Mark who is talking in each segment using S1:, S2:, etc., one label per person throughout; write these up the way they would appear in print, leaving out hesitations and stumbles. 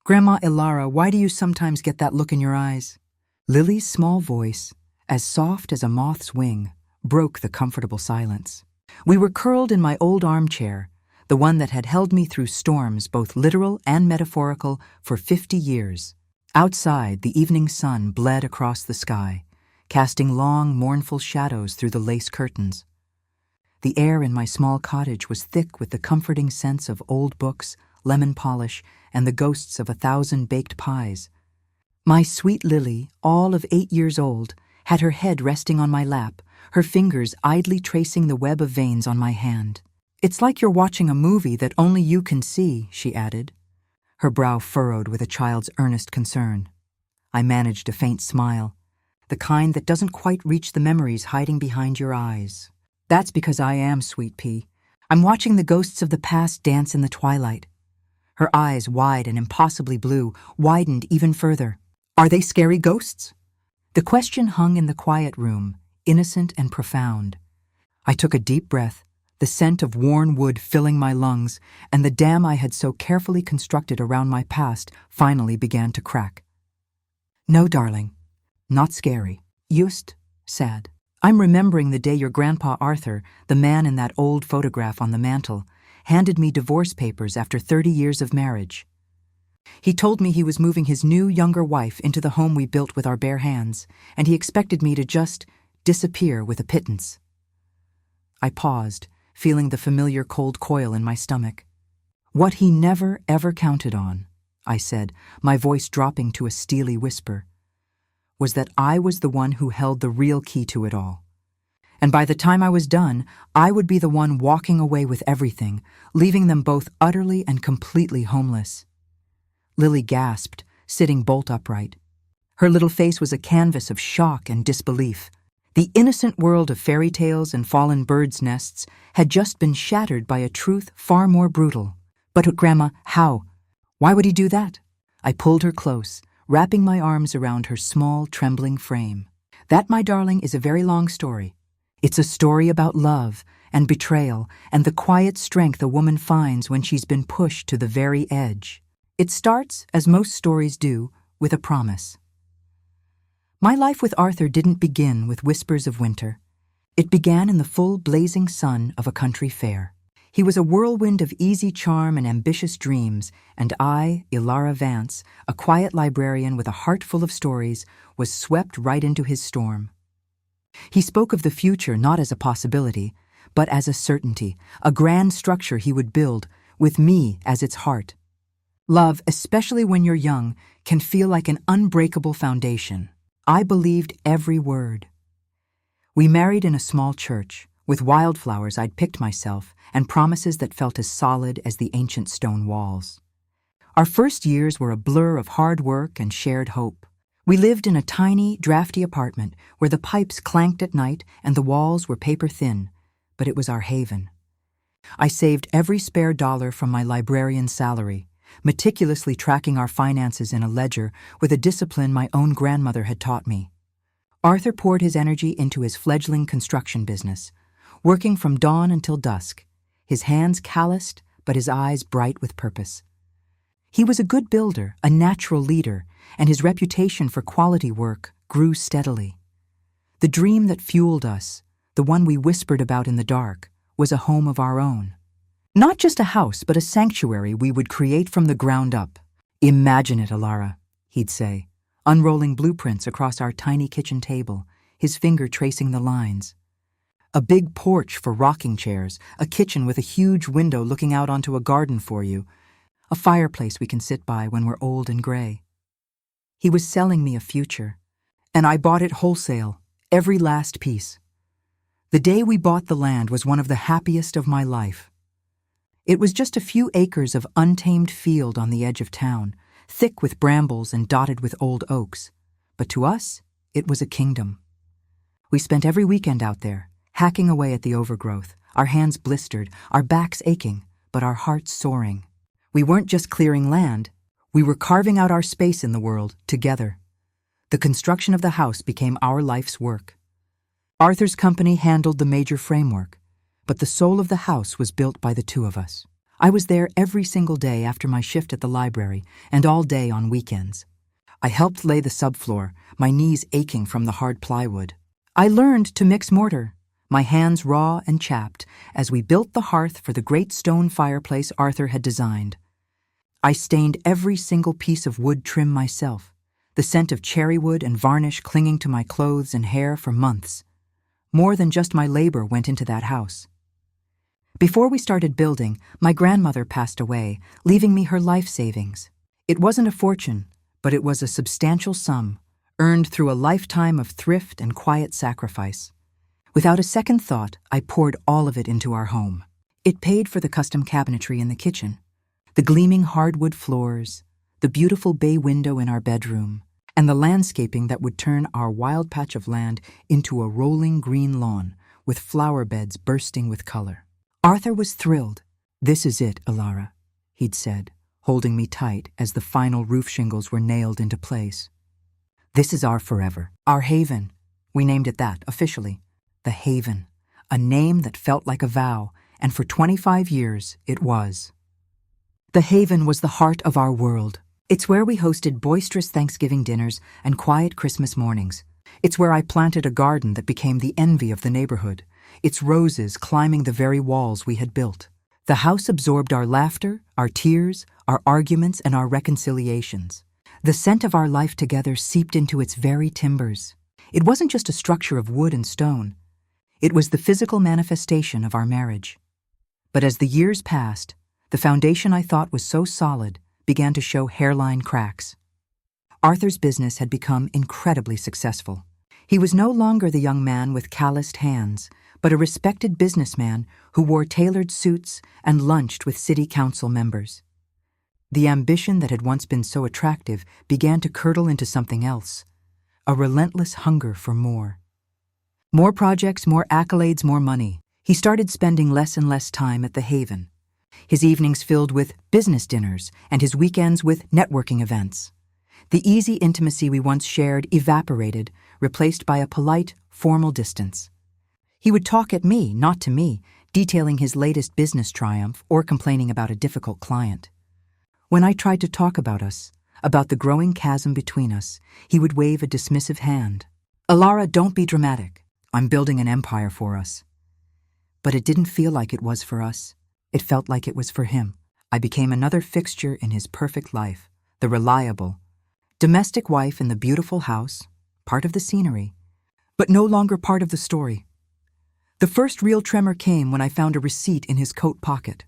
S1: Grandma Ilara, why do you sometimes get that look in your eyes? Lily's small voice, as soft as a moth's wing, broke the comfortable silence. We were curled in my old armchair, the one that had held me through storms, both literal and metaphorical, for 50 years. Outside, the evening sun bled across the sky, casting long, mournful shadows through the lace curtains. The air in my small cottage was thick with the comforting sense of old books, lemon polish, and the ghosts of 1,000 baked pies. My sweet Lily, all of 8 years old, had her head resting on my lap, her fingers idly tracing the web of veins on my hand. "It's like you're watching a movie that only you can see," she added, her brow furrowed with a child's earnest concern. I managed a faint smile, the kind that doesn't quite reach the memories hiding behind your eyes. "That's because I am, Sweet Pea. I'm watching the ghosts of the past dance in the twilight." Her eyes, wide and impossibly blue, widened even further. "Are they scary ghosts?" The question hung in the quiet room, innocent and profound. I took a deep breath, the scent of worn wood filling my lungs, and the dam I had so carefully constructed around my past finally began to crack. "No, darling. Not scary. Just sad. I'm remembering the day your grandpa Arthur, the man in that old photograph on the mantel, handed me divorce papers after 30 years of marriage. He told me he was moving his new, younger wife into the home we built with our bare hands, and he expected me to just disappear with a pittance." I paused, feeling the familiar cold coil in my stomach. "What he never, ever counted on," I said, my voice dropping to a steely whisper, "was that I was the one who held the real key to it all. And by the time I was done, I would be the one walking away with everything, leaving them both utterly and completely homeless." Lily gasped, sitting bolt upright. Her little face was a canvas of shock and disbelief. The innocent world of fairy tales and fallen birds' nests had just been shattered by a truth far more brutal. "But Grandma, how? Why would he do that?" I pulled her close, wrapping my arms around her small, trembling frame. "That, my darling, is a very long story. It's a story about love and betrayal and the quiet strength a woman finds when she's been pushed to the very edge. It starts, as most stories do, with a promise." My life with Arthur didn't begin with whispers of winter. It began in the full blazing sun of a country fair. He was a whirlwind of easy charm and ambitious dreams, and I, Ilara Vance, a quiet librarian with a heart full of stories, was swept right into his storm. He spoke of the future not as a possibility, but as a certainty, a grand structure he would build, with me as its heart. Love, especially when you're young, can feel like an unbreakable foundation. I believed every word. We married in a small church, with wildflowers I'd picked myself and promises that felt as solid as the ancient stone walls. Our first years were a blur of hard work and shared hope. We lived in a tiny, drafty apartment where the pipes clanked at night and the walls were paper thin, but it was our haven. I saved every spare dollar from my librarian's salary, meticulously tracking our finances in a ledger with a discipline my own grandmother had taught me. Arthur poured his energy into his fledgling construction business, working from dawn until dusk, his hands calloused but his eyes bright with purpose. He was a good builder, a natural leader, and his reputation for quality work grew steadily. The dream that fueled us, the one we whispered about in the dark, was a home of our own. Not just a house, but a sanctuary we would create from the ground up. "Imagine it, Ilara," he'd say, unrolling blueprints across our tiny kitchen table, his finger tracing the lines. "A big porch for rocking chairs, a kitchen with a huge window looking out onto a garden for you, a fireplace we can sit by when we're old and gray." He was selling me a future, and I bought it wholesale, every last piece. The day we bought the land was one of the happiest of my life. It was just a few acres of untamed field on the edge of town, thick with brambles and dotted with old oaks. But to us, it was a kingdom. We spent every weekend out there, hacking away at the overgrowth, our hands blistered, our backs aching, but our hearts soaring. We weren't just clearing land, we were carving out our space in the world together. The construction of the house became our life's work. Arthur's company handled the major framework, but the soul of the house was built by the two of us. I was there every single day after my shift at the library and all day on weekends. I helped lay the subfloor, my knees aching from the hard plywood. I learned to mix mortar, my hands raw and chapped, as we built the hearth for the great stone fireplace Arthur had designed. I stained every single piece of wood trim myself, the scent of cherry wood and varnish clinging to my clothes and hair for months. More than just my labor went into that house. Before we started building, my grandmother passed away, leaving me her life savings. It wasn't a fortune, but it was a substantial sum, earned through a lifetime of thrift and quiet sacrifice. Without a second thought, I poured all of it into our home. It paid for the custom cabinetry in the kitchen, the gleaming hardwood floors, the beautiful bay window in our bedroom, and the landscaping that would turn our wild patch of land into a rolling green lawn with flower beds bursting with color. Arthur was thrilled. "This is it, Alara," he'd said, holding me tight as the final roof shingles were nailed into place. "This is our forever, our haven." We named it that, officially. The Haven, a name that felt like a vow, and for 25 years it was. The Haven was the heart of our world. It's where we hosted boisterous Thanksgiving dinners and quiet Christmas mornings. It's where I planted a garden that became the envy of the neighborhood, its roses climbing the very walls we had built. The house absorbed our laughter, our tears, our arguments, and our reconciliations. The scent of our life together seeped into its very timbers. It wasn't just a structure of wood and stone. It was the physical manifestation of our marriage. But as the years passed, the foundation I thought was so solid began to show hairline cracks. Arthur's business had become incredibly successful. He was no longer the young man with calloused hands, but a respected businessman who wore tailored suits and lunched with city council members. The ambition that had once been so attractive began to curdle into something else, a relentless hunger for more. More projects, more accolades, more money. He started spending less and less time at the Haven, his evenings filled with business dinners and his weekends with networking events. The easy intimacy we once shared evaporated, replaced by a polite, formal distance. He would talk at me, not to me, detailing his latest business triumph or complaining about a difficult client. When I tried to talk about us, about the growing chasm between us, he would wave a dismissive hand. "Alara, don't be dramatic. I'm building an empire for us." But it didn't feel like it was for us. It felt like it was for him. I became another fixture in his perfect life, the reliable, domestic wife in the beautiful house, part of the scenery, but no longer part of the story. The first real tremor came when I found a receipt in his coat pocket.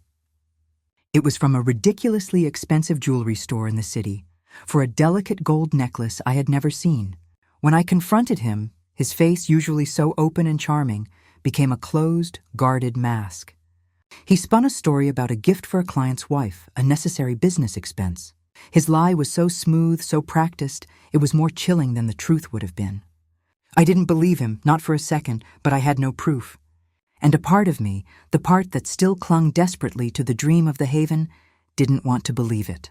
S1: It was from a ridiculously expensive jewelry store in the city, for a delicate gold necklace I had never seen. When I confronted him, his face, usually so open and charming, became a closed, guarded mask. He spun a story about a gift for a client's wife, a necessary business expense. His lie was so smooth, so practiced, it was more chilling than the truth would have been. I didn't believe him, not for a second, but I had no proof. And a part of me, the part that still clung desperately to the dream of the Haven, didn't want to believe it.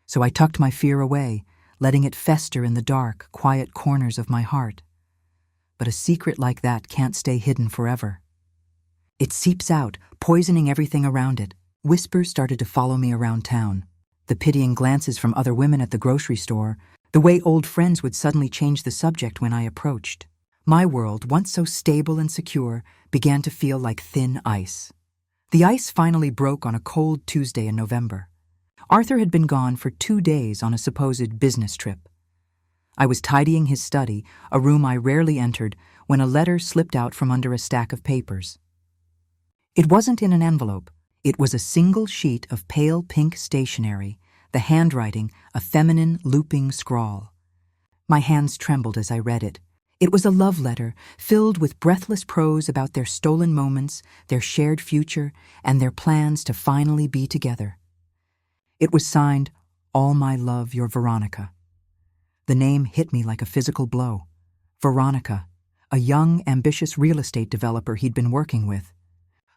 S1: So I tucked my fear away, letting it fester in the dark, quiet corners of my heart. But a secret like that can't stay hidden forever. It seeps out, poisoning everything around it. Whispers started to follow me around town. The pitying glances from other women at the grocery store, the way old friends would suddenly change the subject when I approached. My world, once so stable and secure, began to feel like thin ice. The ice finally broke on a cold Tuesday in November. Arthur had been gone for 2 days on a supposed business trip. I was tidying his study, a room I rarely entered, when a letter slipped out from under a stack of papers. It wasn't in an envelope. It was a single sheet of pale pink stationery, the handwriting a feminine, looping scrawl. My hands trembled as I read it. It was a love letter filled with breathless prose about their stolen moments, their shared future, and their plans to finally be together. It was signed, "All my love, your Veronica." The name hit me like a physical blow. Veronica, a young, ambitious real estate developer he'd been working with.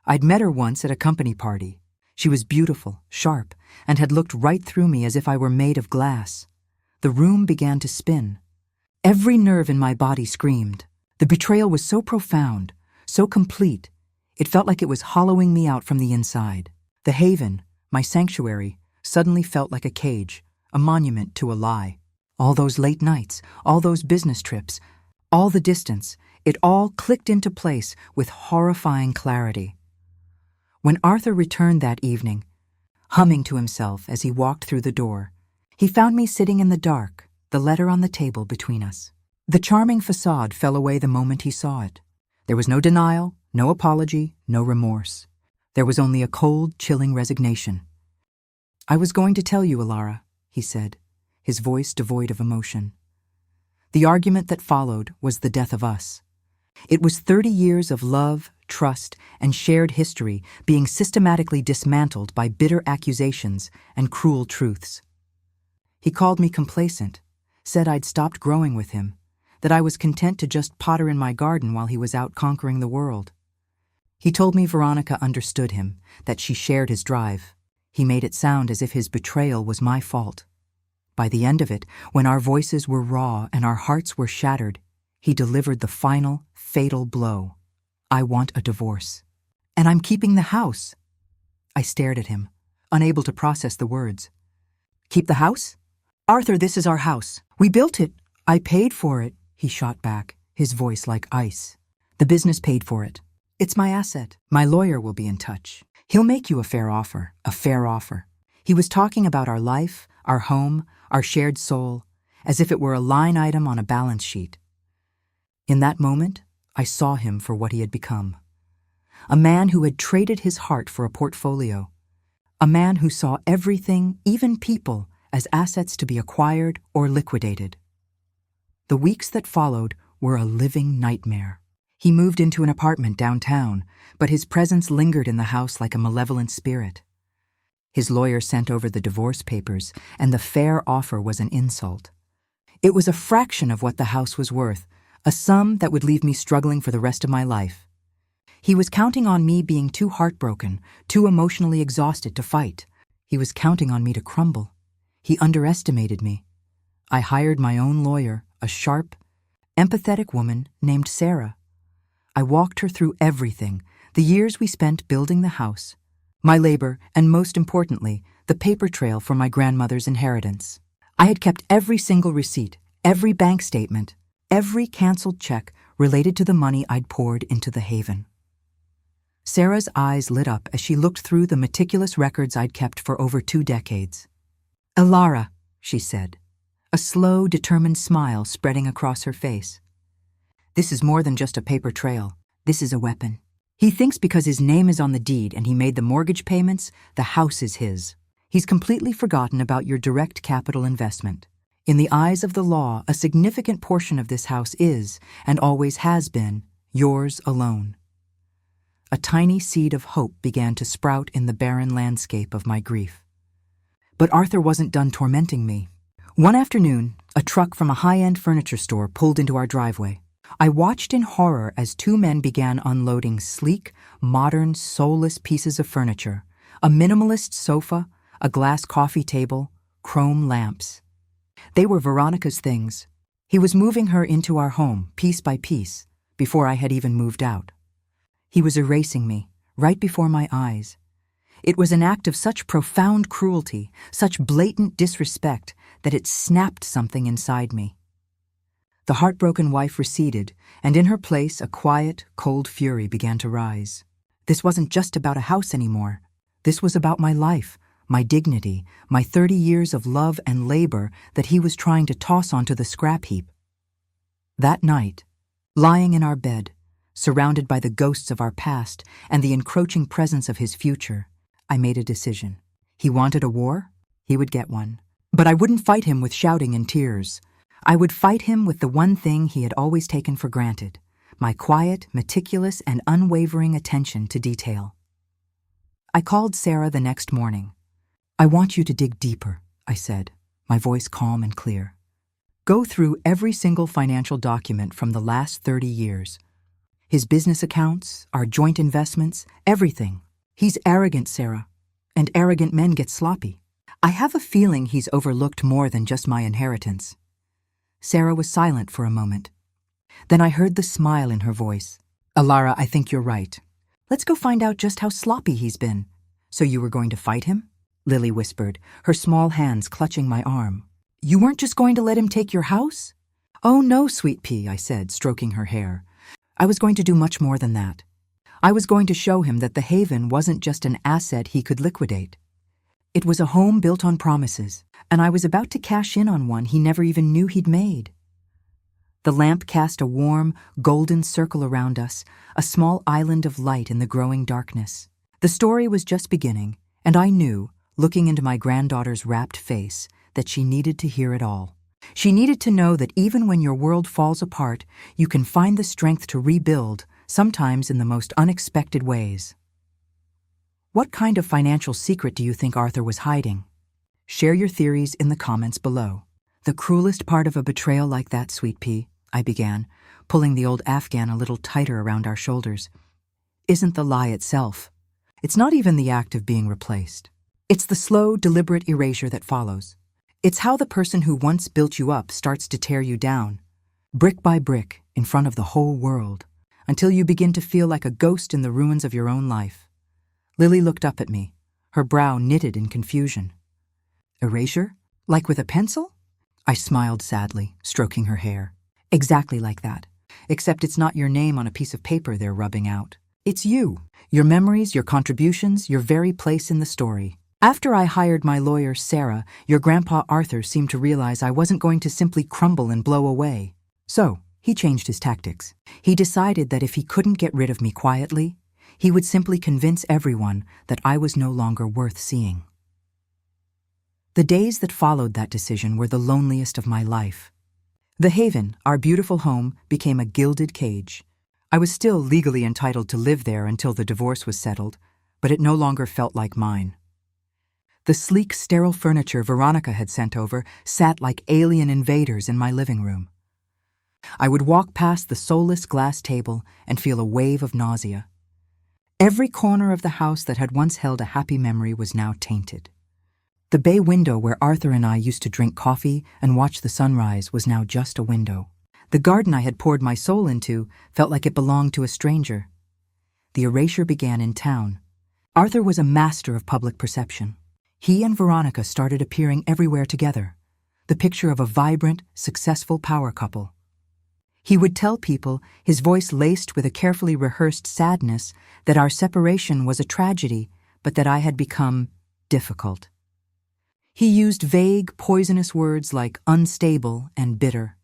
S1: I'd met her once at a company party. She was beautiful, sharp, and had looked right through me as if I were made of glass. The room began to spin. Every nerve in my body screamed. The betrayal was so profound, so complete, it felt like it was hollowing me out from the inside. The haven, my sanctuary, suddenly felt like a cage, a monument to a lie. All those late nights, all those business trips, all the distance, it all clicked into place with horrifying clarity. When Arthur returned that evening, humming to himself as he walked through the door, he found me sitting in the dark, the letter on the table between us. The charming facade fell away the moment he saw it. There was no denial, no apology, no remorse. There was only a cold, chilling resignation. "I was going to tell you, Alara," he said, his voice devoid of emotion. The argument that followed was the death of us. It was 30 years of love, trust, and shared history being systematically dismantled by bitter accusations and cruel truths. He called me complacent, said I'd stopped growing with him, that I was content to just potter in my garden while he was out conquering the world. He told me Veronica understood him, that she shared his drive. He made it sound as if his betrayal was my fault. By the end of it, when our voices were raw and our hearts were shattered, he delivered the final, fatal blow. "I want a divorce. And I'm keeping the house." I stared at him, unable to process the words. "Keep the house? Arthur, this is our house. We built it. I paid for it," he shot back, his voice like ice. "The business paid for it. It's my asset. My lawyer will be in touch. He'll make you a fair offer, a fair offer." He was talking about our life, our home, our shared soul, as if it were a line item on a balance sheet. In that moment, I saw him for what he had become. A man who had traded his heart for a portfolio. A man who saw everything, even people, as assets to be acquired or liquidated. The weeks that followed were a living nightmare. He moved into an apartment downtown, but his presence lingered in the house like a malevolent spirit. His lawyer sent over the divorce papers, and the fair offer was an insult. It was a fraction of what the house was worth, a sum that would leave me struggling for the rest of my life. He was counting on me being too heartbroken, too emotionally exhausted to fight. He was counting on me to crumble. He underestimated me. I hired my own lawyer, a sharp, empathetic woman named Sarah. I walked her through everything, the years we spent building the house, my labor, and most importantly, the paper trail for my grandmother's inheritance. I had kept every single receipt, every bank statement, every canceled check related to the money I'd poured into the haven. Sarah's eyes lit up as she looked through the meticulous records I'd kept for over 2 decades. "Alara," she said, a slow, determined smile spreading across her face. "This is more than just a paper trail. This is a weapon. He thinks because his name is on the deed and he made the mortgage payments, the house is his. He's completely forgotten about your direct capital investment. In the eyes of the law, a significant portion of this house is, and always has been, yours alone." A tiny seed of hope began to sprout in the barren landscape of my grief. But Arthur wasn't done tormenting me. One afternoon, a truck from a high-end furniture store pulled into our driveway. I watched in horror as 2 men began unloading sleek, modern, soulless pieces of furniture, a minimalist sofa, a glass coffee table, chrome lamps. They were Veronica's things. He was moving her into our home, piece by piece, before I had even moved out. He was erasing me, right before my eyes. It was an act of such profound cruelty, such blatant disrespect, that it snapped something inside me. The heartbroken wife receded, and in her place a quiet, cold fury began to rise. This wasn't just about a house anymore. This was about my life, my dignity, my 30 years of love and labor that he was trying to toss onto the scrap heap. That night, lying in our bed, surrounded by the ghosts of our past and the encroaching presence of his future, I made a decision. He wanted a war? He would get one. But I wouldn't fight him with shouting and tears. I would fight him with the one thing he had always taken for granted, my quiet, meticulous, and unwavering attention to detail. I called Sarah the next morning. "I want you to dig deeper," I said, my voice calm and clear. "Go through every single financial document from the last 30 years. His business accounts, our joint investments, everything. He's arrogant, Sarah, and arrogant men get sloppy. I have a feeling he's overlooked more than just my inheritance." Sarah was silent for a moment. Then I heard the smile in her voice. "Alara, I think you're right. Let's go find out just how sloppy he's been. So you were going to fight him? Lily whispered, her small hands clutching my arm. You weren't just going to let him take your house? Oh no, sweet pea, I said, stroking her hair. I was going to do much more than that. I was going to show him that the Haven wasn't just an asset he could liquidate. It was a home built on promises, and I was about to cash in on one he never even knew he'd made. The lamp cast a warm, golden circle around us, a small island of light in the growing darkness. The story was just beginning, and I knew, looking into my granddaughter's rapt face, that she needed to hear it all. She needed to know that even when your world falls apart, you can find the strength to rebuild, sometimes in the most unexpected ways. What kind of financial secret do you think Arthur was hiding? Share your theories in the comments below. The cruelest part of a betrayal like that, sweet pea, I began, pulling the old Afghan a little tighter around our shoulders, isn't the lie itself. It's not even the act of being replaced. It's the slow, deliberate erasure that follows. It's how the person who once built you up starts to tear you down, brick by brick, in front of the whole world, until you begin to feel like a ghost in the ruins of your own life. Lily looked up at me, her brow knitted in confusion. Erasure? Like with a pencil? I smiled sadly, stroking her hair. Exactly like that, except it's not your name on a piece of paper they're rubbing out. It's you, your memories, your contributions, your very place in the story. After I hired my lawyer, Sarah, your grandpa Arthur seemed to realize I wasn't going to simply crumble and blow away. So, he changed his tactics. He decided that if he couldn't get rid of me quietly, he would simply convince everyone that I was no longer worth seeing. The days that followed that decision were the loneliest of my life. The Haven, our beautiful home, became a gilded cage. I was still legally entitled to live there until the divorce was settled, but it no longer felt like mine. The sleek, sterile furniture Veronica had sent over sat like alien invaders in my living room. I would walk past the soulless glass table and feel a wave of nausea. Every corner of the house that had once held a happy memory was now tainted. The bay window where Arthur and I used to drink coffee and watch the sunrise was now just a window. The garden I had poured my soul into felt like it belonged to a stranger. The erasure began in town. Arthur was a master of public perception. He and Veronica started appearing everywhere together, the picture of a vibrant, successful power couple. He would tell people, his voice laced with a carefully rehearsed sadness, that our separation was a tragedy, but that I had become difficult. He used vague, poisonous words like unstable and bitter.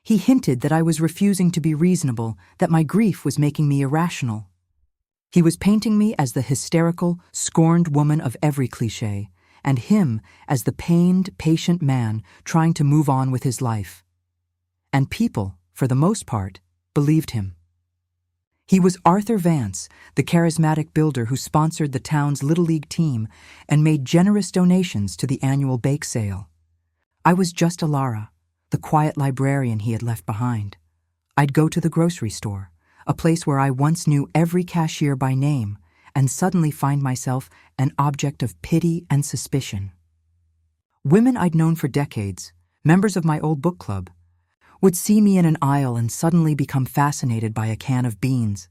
S1: He hinted that I was refusing to be reasonable, that my grief was making me irrational. He was painting me as the hysterical, scorned woman of every cliché, and him as the pained, patient man trying to move on with his life. And people, for the most part, believed him. He was Arthur Vance, the charismatic builder who sponsored the town's Little League team and made generous donations to the annual bake sale. I was just Alara, the quiet librarian he had left behind. I'd go to the grocery store, a place where I once knew every cashier by name, and suddenly find myself an object of pity and suspicion. Women I'd known for decades, members of my old book club, would see me in an aisle and suddenly become fascinated by a can of beans.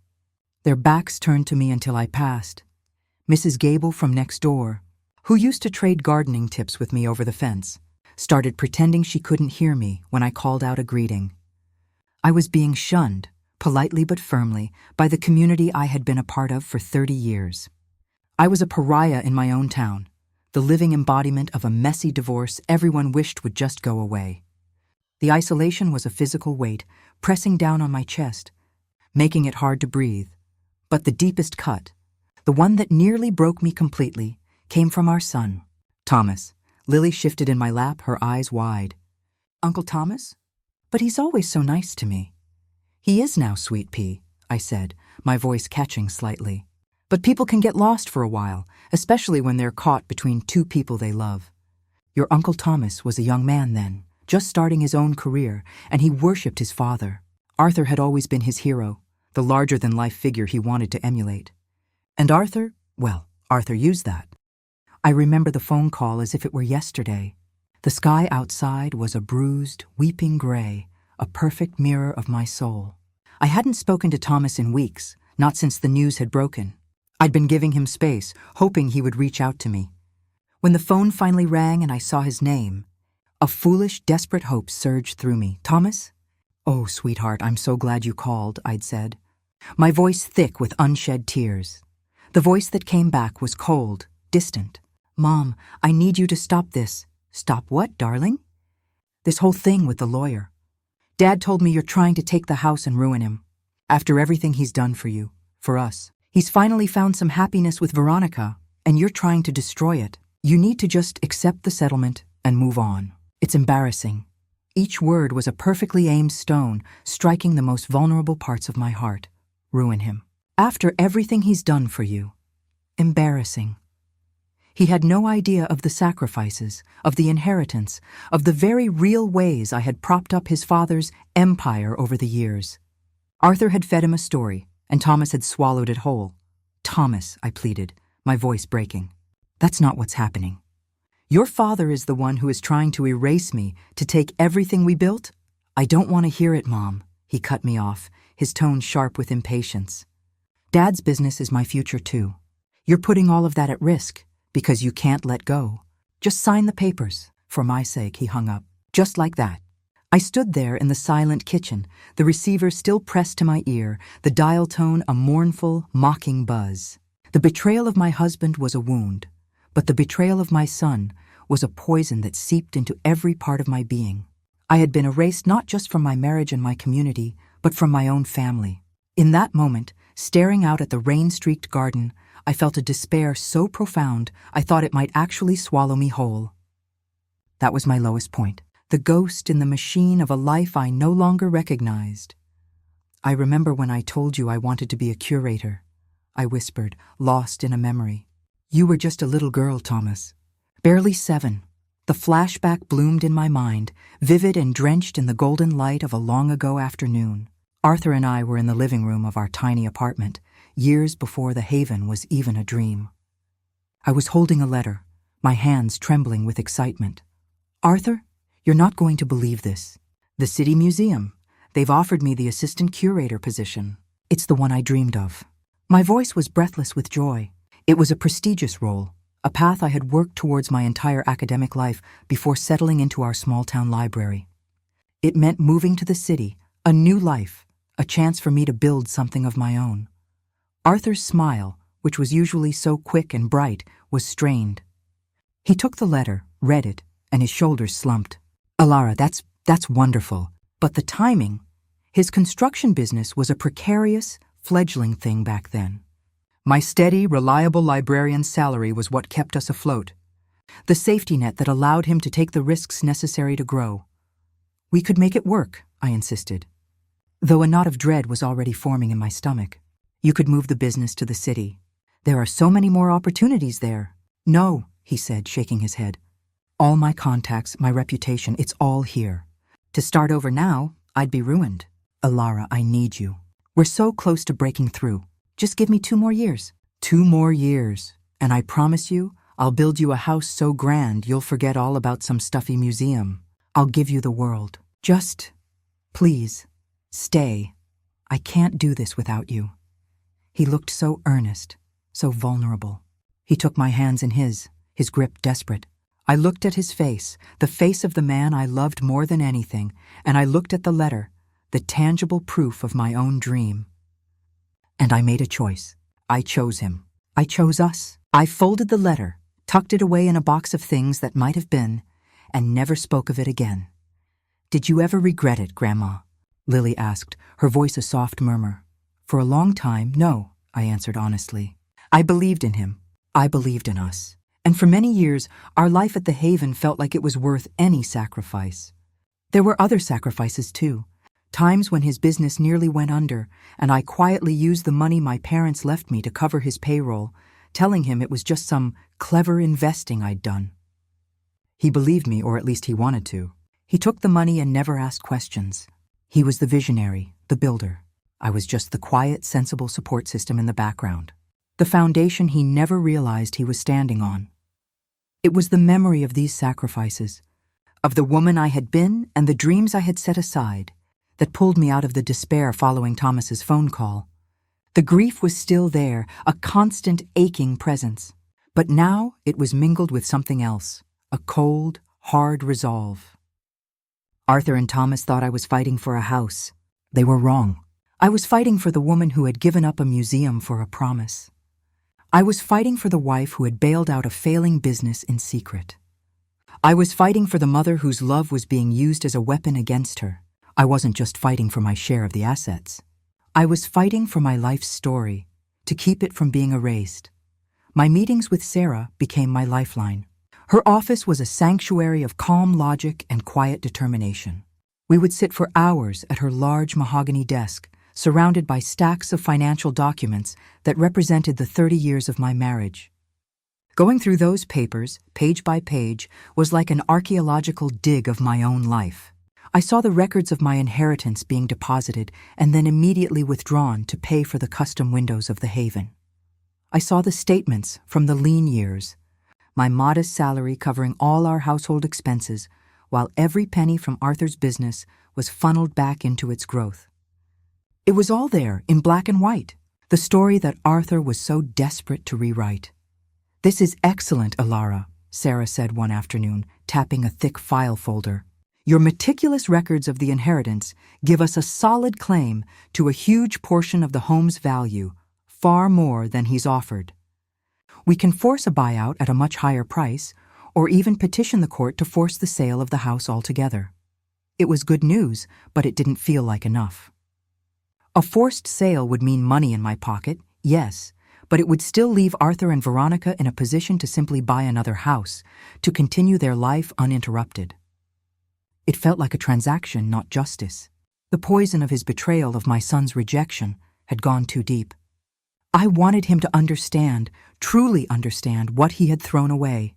S1: Their backs turned to me until I passed. Mrs. Gable from next door, who used to trade gardening tips with me over the fence, started pretending she couldn't hear me when I called out a greeting. I was being shunned, politely but firmly, by the community I had been a part of for 30 years. I was a pariah in my own town, the living embodiment of a messy divorce everyone wished would just go away. The isolation was a physical weight, pressing down on my chest, making it hard to breathe. But the deepest cut, the one that nearly broke me completely, came from our son, Thomas. Lily shifted in my lap, her eyes wide. Uncle Thomas? But he's always so nice to me. He is now, sweet pea, I said, my voice catching slightly. But people can get lost for a while, especially when they're caught between two people they love. Your Uncle Thomas was a young man then, just starting his own career, and he worshipped his father. Arthur had always been his hero, the larger-than-life figure he wanted to emulate. And Arthur used that. I remember the phone call as if it were yesterday. The sky outside was a bruised, weeping gray, a perfect mirror of my soul. I hadn't spoken to Thomas in weeks, not since the news had broken. I'd been giving him space, hoping he would reach out to me. When the phone finally rang and I saw his name, a foolish, desperate hope surged through me. "Thomas?" "Oh, sweetheart, I'm so glad you called," I'd said, my voice thick with unshed tears. The voice that came back was cold, distant. "Mom, I need you to stop this." "Stop what, darling?" "This whole thing with the lawyer. Dad told me you're trying to take the house and ruin him. After everything he's done for you, for us. He's finally found some happiness with Veronica, and you're trying to destroy it. You need to just accept the settlement and move on. It's embarrassing." Each word was a perfectly aimed stone, striking the most vulnerable parts of my heart. Ruin him. After everything he's done for you. Embarrassing. He had no idea of the sacrifices, of the inheritance, of the very real ways I had propped up his father's empire over the years. Arthur had fed him a story, and Thomas had swallowed it whole. "Thomas," I pleaded, my voice breaking. "That's not what's happening. Your father is the one who is trying to erase me, to take everything we built." "I don't want to hear it, Mom," he cut me off, his tone sharp with impatience. "Dad's business is my future too. You're putting all of that at risk, because you can't let go. Just sign the papers." "For my sake," he hung up. Just like that. I stood there in the silent kitchen, the receiver still pressed to my ear, the dial tone a mournful, mocking buzz. The betrayal of my husband was a wound, but the betrayal of my son was a poison that seeped into every part of my being. I had been erased not just from my marriage and my community, but from my own family. In that moment, staring out at the rain-streaked garden, I felt a despair so profound I thought it might actually swallow me whole. That was my lowest point, the ghost in the machine of a life I no longer recognized. "I remember when I told you I wanted to be a curator," I whispered, lost in a memory. "You were just a little girl, Thomas. Barely 7. The flashback bloomed in my mind, vivid and drenched in the golden light of a long-ago afternoon. Arthur and I were in the living room of our tiny apartment, years before the Haven was even a dream. I was holding a letter, my hands trembling with excitement. "Arthur, you're not going to believe this. The City Museum. They've offered me the assistant curator position. It's the one I dreamed of." My voice was breathless with joy. It was a prestigious role, a path I had worked towards my entire academic life before settling into our small-town library. It meant moving to the city, a new life, a chance for me to build something of my own. Arthur's smile, which was usually so quick and bright, was strained. He took the letter, read it, and his shoulders slumped. "Alara, that's wonderful. But the timing. His construction business was a precarious, fledgling thing back then. My steady, reliable librarian's salary was what kept us afloat, the safety net that allowed him to take the risks necessary to grow. We could make it work," I insisted, though a knot of dread was already forming in my stomach. "You could move the business to the city. There are so many more opportunities there." "No," he said, shaking his head. "All my contacts, my reputation, it's all here. To start over now, I'd be ruined. Alara, I need you. We're so close to breaking through. Just give me 2 more years." 2 more years, and I promise you, I'll build you a house so grand you'll forget all about some stuffy museum. I'll give you the world. Just, please, stay. I can't do this without you." He looked so earnest, so vulnerable. He took my hands in his grip desperate. I looked at his face, the face of the man I loved more than anything, and I looked at the letter, the tangible proof of my own dream. And I made a choice. I chose him. I chose us. I folded the letter, tucked it away in a box of things that might have been, and never spoke of it again. "Did you ever regret it, Grandma?" Lily asked, her voice a soft murmur. "For a long time, no," I answered honestly. I believed in him. I believed in us. And for many years, our life at the Haven felt like it was worth any sacrifice. There were other sacrifices, too. Times when his business nearly went under, and I quietly used the money my parents left me to cover his payroll, telling him it was just some clever investing I'd done. He believed me, or at least he wanted to. He took the money and never asked questions. He was the visionary, the builder. I was just the quiet, sensible support system in the background. The foundation he never realized he was standing on. It was the memory of these sacrifices, of the woman I had been and the dreams I had set aside, that pulled me out of the despair following Thomas's phone call. The grief was still there, a constant aching presence. But now it was mingled with something else, a cold, hard resolve. Arthur and Thomas thought I was fighting for a house. They were wrong. I was fighting for the woman who had given up a museum for a promise. I was fighting for the wife who had bailed out a failing business in secret. I was fighting for the mother whose love was being used as a weapon against her. I wasn't just fighting for my share of the assets. I was fighting for my life's story, to keep it from being erased. My meetings with Sarah became my lifeline. Her office was a sanctuary of calm logic and quiet determination. We would sit for hours at her large mahogany desk, surrounded by stacks of financial documents that represented the 30 years of my marriage. Going through those papers, page by page, was like an archaeological dig of my own life. I saw the records of my inheritance being deposited and then immediately withdrawn to pay for the custom windows of the haven. I saw the statements from the lean years, my modest salary covering all our household expenses, while every penny from Arthur's business was funneled back into its growth. It was all there, in black and white, the story that Arthur was so desperate to rewrite. "This is excellent, Alara," Sarah said one afternoon, tapping a thick file folder. "Your meticulous records of the inheritance give us a solid claim to a huge portion of the home's value, far more than he's offered. We can force a buyout at a much higher price, or even petition the court to force the sale of the house altogether." It was good news, but it didn't feel like enough. A forced sale would mean money in my pocket, yes, but it would still leave Arthur and Veronica in a position to simply buy another house, to continue their life uninterrupted. It felt like a transaction, not justice. The poison of his betrayal of my son's rejection had gone too deep. I wanted him to understand, truly understand, what he had thrown away.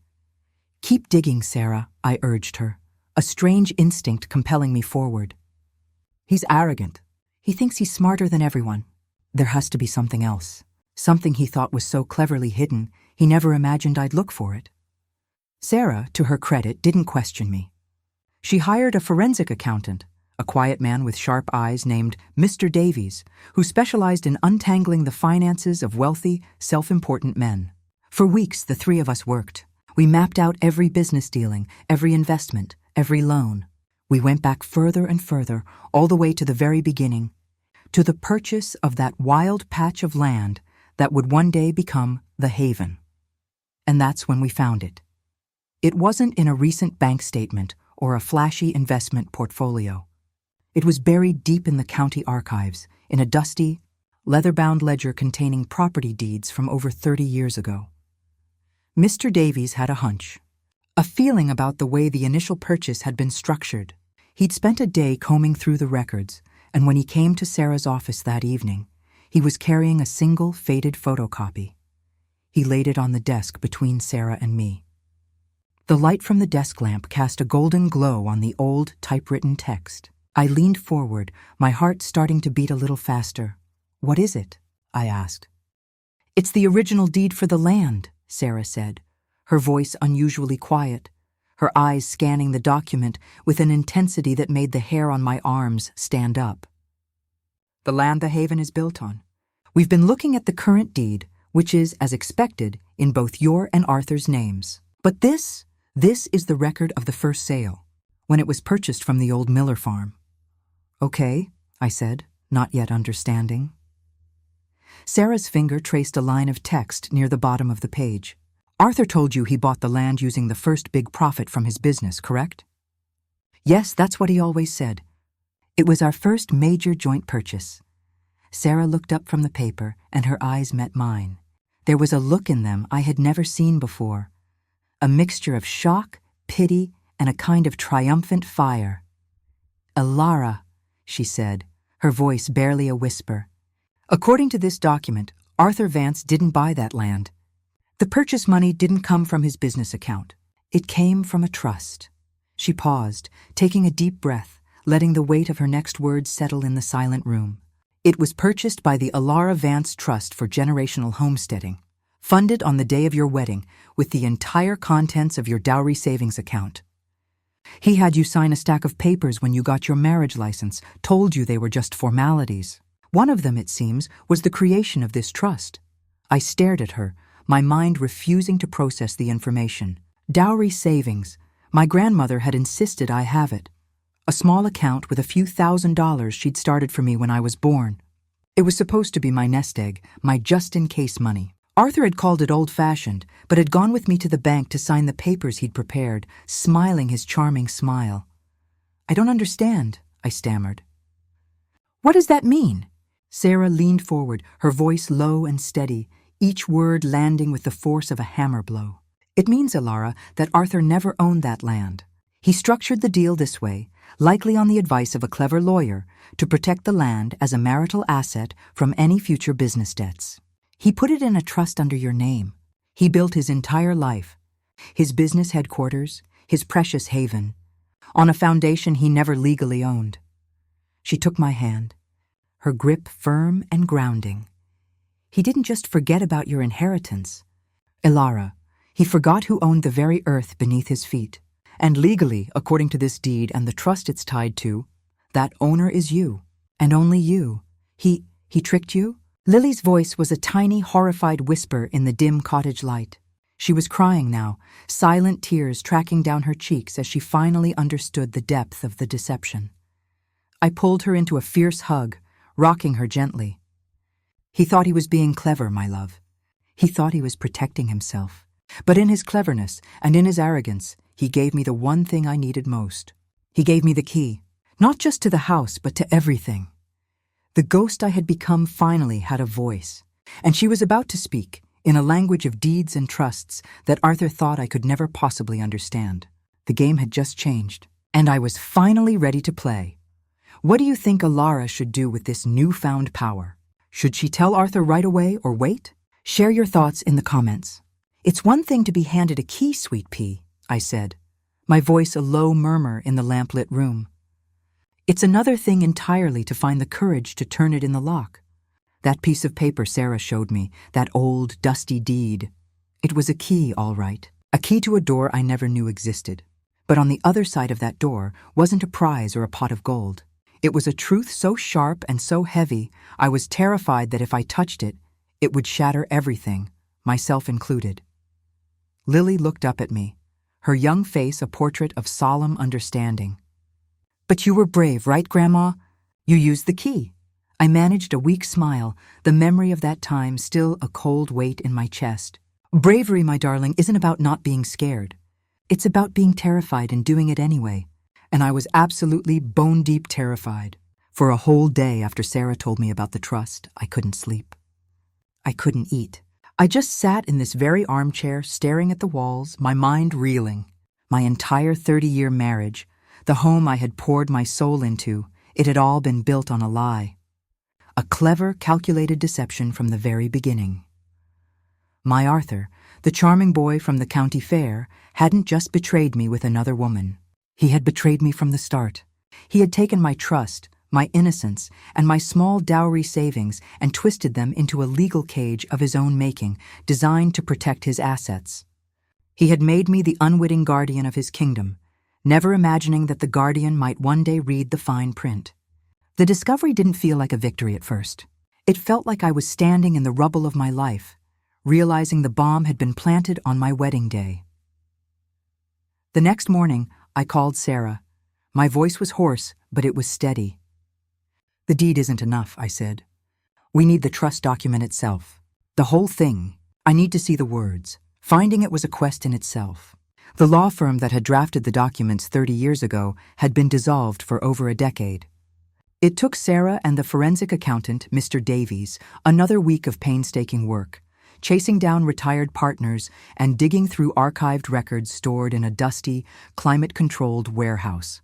S1: "Keep digging, Sarah," I urged her, a strange instinct compelling me forward. "He's arrogant. He thinks he's smarter than everyone. There has to be something else. Something he thought was so cleverly hidden, he never imagined I'd look for it." Sarah, to her credit, didn't question me. She hired a forensic accountant, a quiet man with sharp eyes named Mr. Davies, who specialized in untangling the finances of wealthy, self-important men. For weeks, the three of us worked. We mapped out every business dealing, every investment, every loan. We went back further and further, all the way to the very beginning, to the purchase of that wild patch of land that would one day become the Haven. And that's when we found it. It wasn't in a recent bank statement or a flashy investment portfolio. It was buried deep in the county archives, in a dusty, leather-bound ledger containing property deeds from over 30 years ago. Mr. Davies had a hunch, a feeling about the way the initial purchase had been structured. He'd spent a day combing through the records, and when he came to Sarah's office that evening, he was carrying a single faded photocopy. He laid it on the desk between Sarah and me. The light from the desk lamp cast a golden glow on the old, typewritten text. I leaned forward, my heart starting to beat a little faster. "What is it?" I asked. "It's the original deed for the land," Sarah said, her voice unusually quiet, her eyes scanning the document with an intensity that made the hair on my arms stand up. "The land the Haven is built on. We've been looking at the current deed, which is, as expected, in both your and Arthur's names. But this is the record of the first sale, when it was purchased from the old Miller farm." "Okay," I said, not yet understanding. Sarah's finger traced a line of text near the bottom of the page. "Arthur told you he bought the land using the first big profit from his business, correct?" "Yes, that's what he always said. It was our first major joint purchase." Sarah looked up from the paper, and her eyes met mine. There was a look in them I had never seen before, a mixture of shock, pity, and a kind of triumphant fire. "Alara," she said, her voice barely a whisper. "According to this document, Arthur Vance didn't buy that land. The purchase money didn't come from his business account. It came from a trust." She paused, taking a deep breath, letting the weight of her next words settle in the silent room. "It was purchased by the Alara Vance Trust for Generational Homesteading, funded on the day of your wedding with the entire contents of your dowry savings account. He had you sign a stack of papers when you got your marriage license, told you they were just formalities. One of them, it seems, was the creation of this trust. I stared at her, my mind refusing to process the information. Dowry savings. My grandmother had insisted I have it. A small account with a few $1,000s she'd started for me when I was born. It was supposed to be my nest egg, my just-in-case money. Arthur had called it old-fashioned, but had gone with me to the bank to sign the papers he'd prepared, smiling his charming smile. "I don't understand," I stammered. "What does that mean?" Sarah leaned forward, her voice low and steady, each word landing with the force of a hammer blow. "It means, Elara, that Arthur never owned that land. He structured the deal this way, likely on the advice of a clever lawyer, to protect the land as a marital asset from any future business debts. He put it in a trust under your name. He built his entire life, his business headquarters, his precious haven, on a foundation he never legally owned." She took my hand, her grip firm and grounding. "He didn't just forget about your inheritance. Elara, he forgot who owned the very earth beneath his feet. And legally, according to this deed and the trust it's tied to, that owner is you, and only you. He tricked you?" Lily's voice was a tiny, horrified whisper in the dim cottage light. She was crying now, silent tears tracking down her cheeks as she finally understood the depth of the deception. I pulled her into a fierce hug, rocking her gently. "He thought he was being clever, my love. He thought he was protecting himself. But in his cleverness and in his arrogance, he gave me the one thing I needed most. He gave me the key, not just to the house, but to everything. The ghost I had become finally had a voice, and she was about to speak in a language of deeds and trusts that Arthur thought I could never possibly understand. The game had just changed, and I was finally ready to play. What do you think Elara should do with this newfound power? Should she tell Arthur right away or wait? Share your thoughts in the comments. "It's one thing to be handed a key, sweet pea," I said, my voice a low murmur in the lamplit room. "It's another thing entirely to find the courage to turn it in the lock. That piece of paper Sarah showed me, that old, dusty deed. It was a key, all right. A key to a door I never knew existed. But on the other side of that door wasn't a prize or a pot of gold. It was a truth so sharp and so heavy, I was terrified that if I touched it, it would shatter everything, myself included." Lily looked up at me, her young face a portrait of solemn understanding. "But you were brave, right, Grandma? You used the key." I managed a weak smile, the memory of that time still a cold weight in my chest. "Bravery, my darling, isn't about not being scared. It's about being terrified and doing it anyway. And I was absolutely bone-deep terrified. For a whole day after Sarah told me about the trust, I couldn't sleep. I couldn't eat. I just sat in this very armchair, staring at the walls, my mind reeling. My entire 30-year marriage, the home I had poured my soul into, it had all been built on a lie. A clever, calculated deception from the very beginning. My Arthur, the charming boy from the county fair, hadn't just betrayed me with another woman. He had betrayed me from the start. He had taken my trust, my innocence, and my small dowry savings and twisted them into a legal cage of his own making, designed to protect his assets. He had made me the unwitting guardian of his kingdom, never imagining that the guardian might one day read the fine print. The discovery didn't feel like a victory at first. It felt like I was standing in the rubble of my life, realizing the bomb had been planted on my wedding day. The next morning, I called Sarah. My voice was hoarse, but it was steady. "The deed isn't enough," I said. "We need the trust document itself. The whole thing. I need to see the words." Finding it was a quest in itself. The law firm that had drafted the documents 30 years ago had been dissolved for over a decade. It took Sarah and the forensic accountant, Mr. Davies, another week of painstaking work, chasing down retired partners and digging through archived records stored in a dusty, climate-controlled warehouse.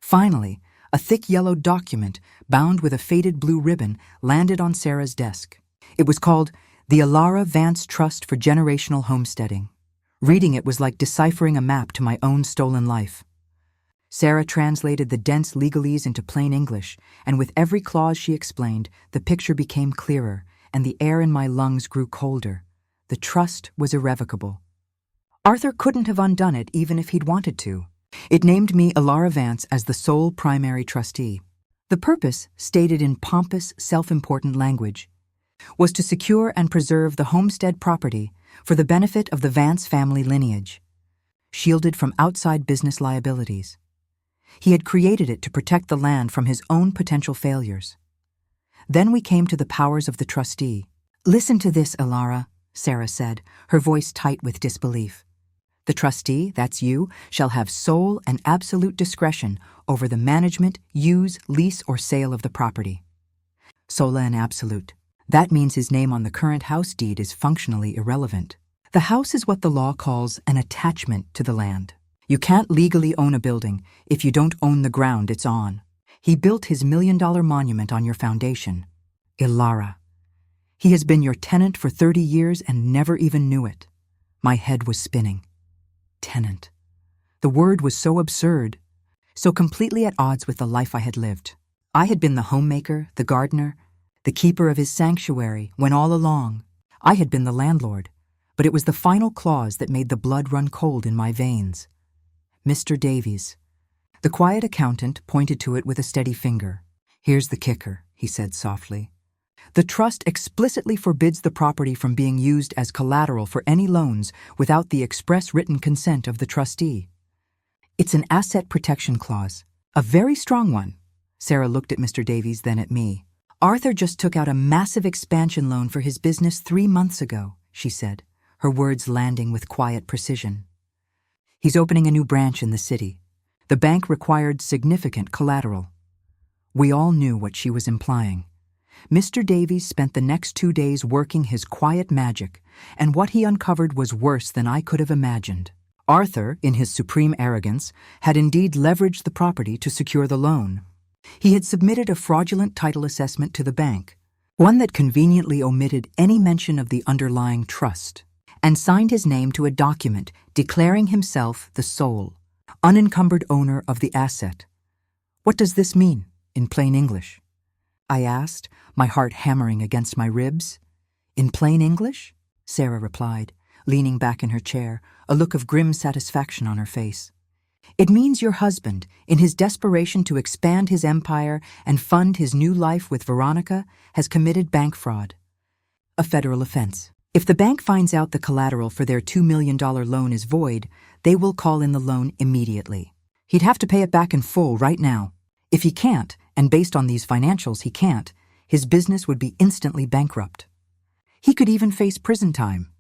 S1: Finally, a thick yellow document, bound with a faded blue ribbon, landed on Sarah's desk. It was called the Elara Vance Trust for Generational Homesteading. Reading it was like deciphering a map to my own stolen life. Sarah translated the dense legalese into plain English, and with every clause she explained, the picture became clearer, and the air in my lungs grew colder. The trust was irrevocable. Arthur couldn't have undone it even if he'd wanted to. It named me, Elara Vance, as the sole primary trustee. The purpose, stated in pompous, self-important language, was to secure and preserve the homestead property for the benefit of the Vance family lineage, shielded from outside business liabilities. He had created it to protect the land from his own potential failures. Then we came to the powers of the trustee. "Listen to this, Ilara," Sarah said, her voice tight with disbelief. "The trustee, that's you, shall have sole and absolute discretion over the management, use, lease, or sale of the property." Sola and absolute. That means his name on the current house deed is functionally irrelevant. The house is what the law calls an attachment to the land. You can't legally own a building if you don't own the ground it's on. He built his $1 million monument on your foundation. Ilara. He has been your tenant for 30 years and never even knew it. My head was spinning. Tenant. The word was so absurd, so completely at odds with the life I had lived. I had been the homemaker, the gardener, the keeper of his sanctuary, when all along I had been the landlord, but it was the final clause that made the blood run cold in my veins. Mr. Davies. The quiet accountant pointed to it with a steady finger. "Here's the kicker," he said softly. "The trust explicitly forbids the property from being used as collateral for any loans without the express written consent of the trustee. It's an asset protection clause, a very strong one." Sarah looked at Mr. Davies, then at me. "Arthur just took out a massive expansion loan for his business 3 months ago," she said, her words landing with quiet precision. "He's opening a new branch in the city. The bank required significant collateral." We all knew what she was implying. Mr. Davies spent the next 2 days working his quiet magic, and what he uncovered was worse than I could have imagined. Arthur, in his supreme arrogance, had indeed leveraged the property to secure the loan. He had submitted a fraudulent title assessment to the bank, one that conveniently omitted any mention of the underlying trust, and signed his name to a document declaring himself the sole, unencumbered owner of the asset. "What does this mean, in plain English?" I asked, my heart hammering against my ribs. "In plain English?" Sarah replied, leaning back in her chair, a look of grim satisfaction on her face. "It means your husband, in his desperation to expand his empire and fund his new life with Veronica, has committed bank fraud. A federal offense. If the bank finds out the collateral for their $2 million loan is void, they will call in the loan immediately. He'd have to pay it back in full right now. If he can't, and based on these financials he can't, his business would be instantly bankrupt. He could even face prison time."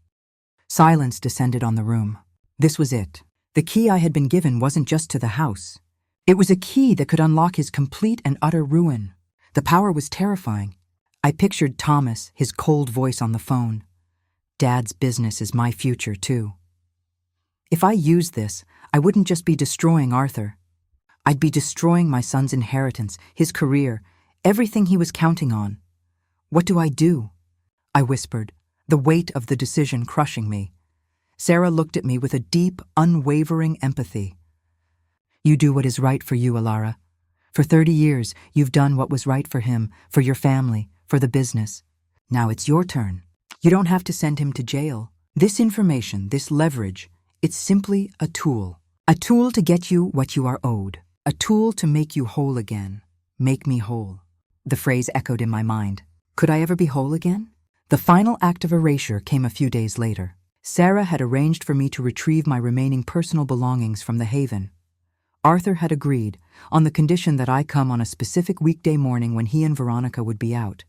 S1: Silence descended on the room. This was it. The key I had been given wasn't just to the house. It was a key that could unlock his complete and utter ruin. The power was terrifying. I pictured Thomas, his cold voice on the phone. "Dad's business is my future, too." If I used this, I wouldn't just be destroying Arthur. I'd be destroying my son's inheritance, his career, everything he was counting on. "What do I do?" I whispered, the weight of the decision crushing me. Sarah looked at me with a deep, unwavering empathy. "You do what is right for you, Ilara. For 30 years, you've done what was right for him, for your family, for the business. Now it's your turn. You don't have to send him to jail. This information, this leverage, it's simply a tool. A tool to get you what you are owed. A tool to make you whole again. Make me whole." The phrase echoed in my mind. Could I ever be whole again? The final act of erasure came a few days later. Sarah had arranged for me to retrieve my remaining personal belongings from the Haven. Arthur had agreed, on the condition that I come on a specific weekday morning when he and Veronica would be out.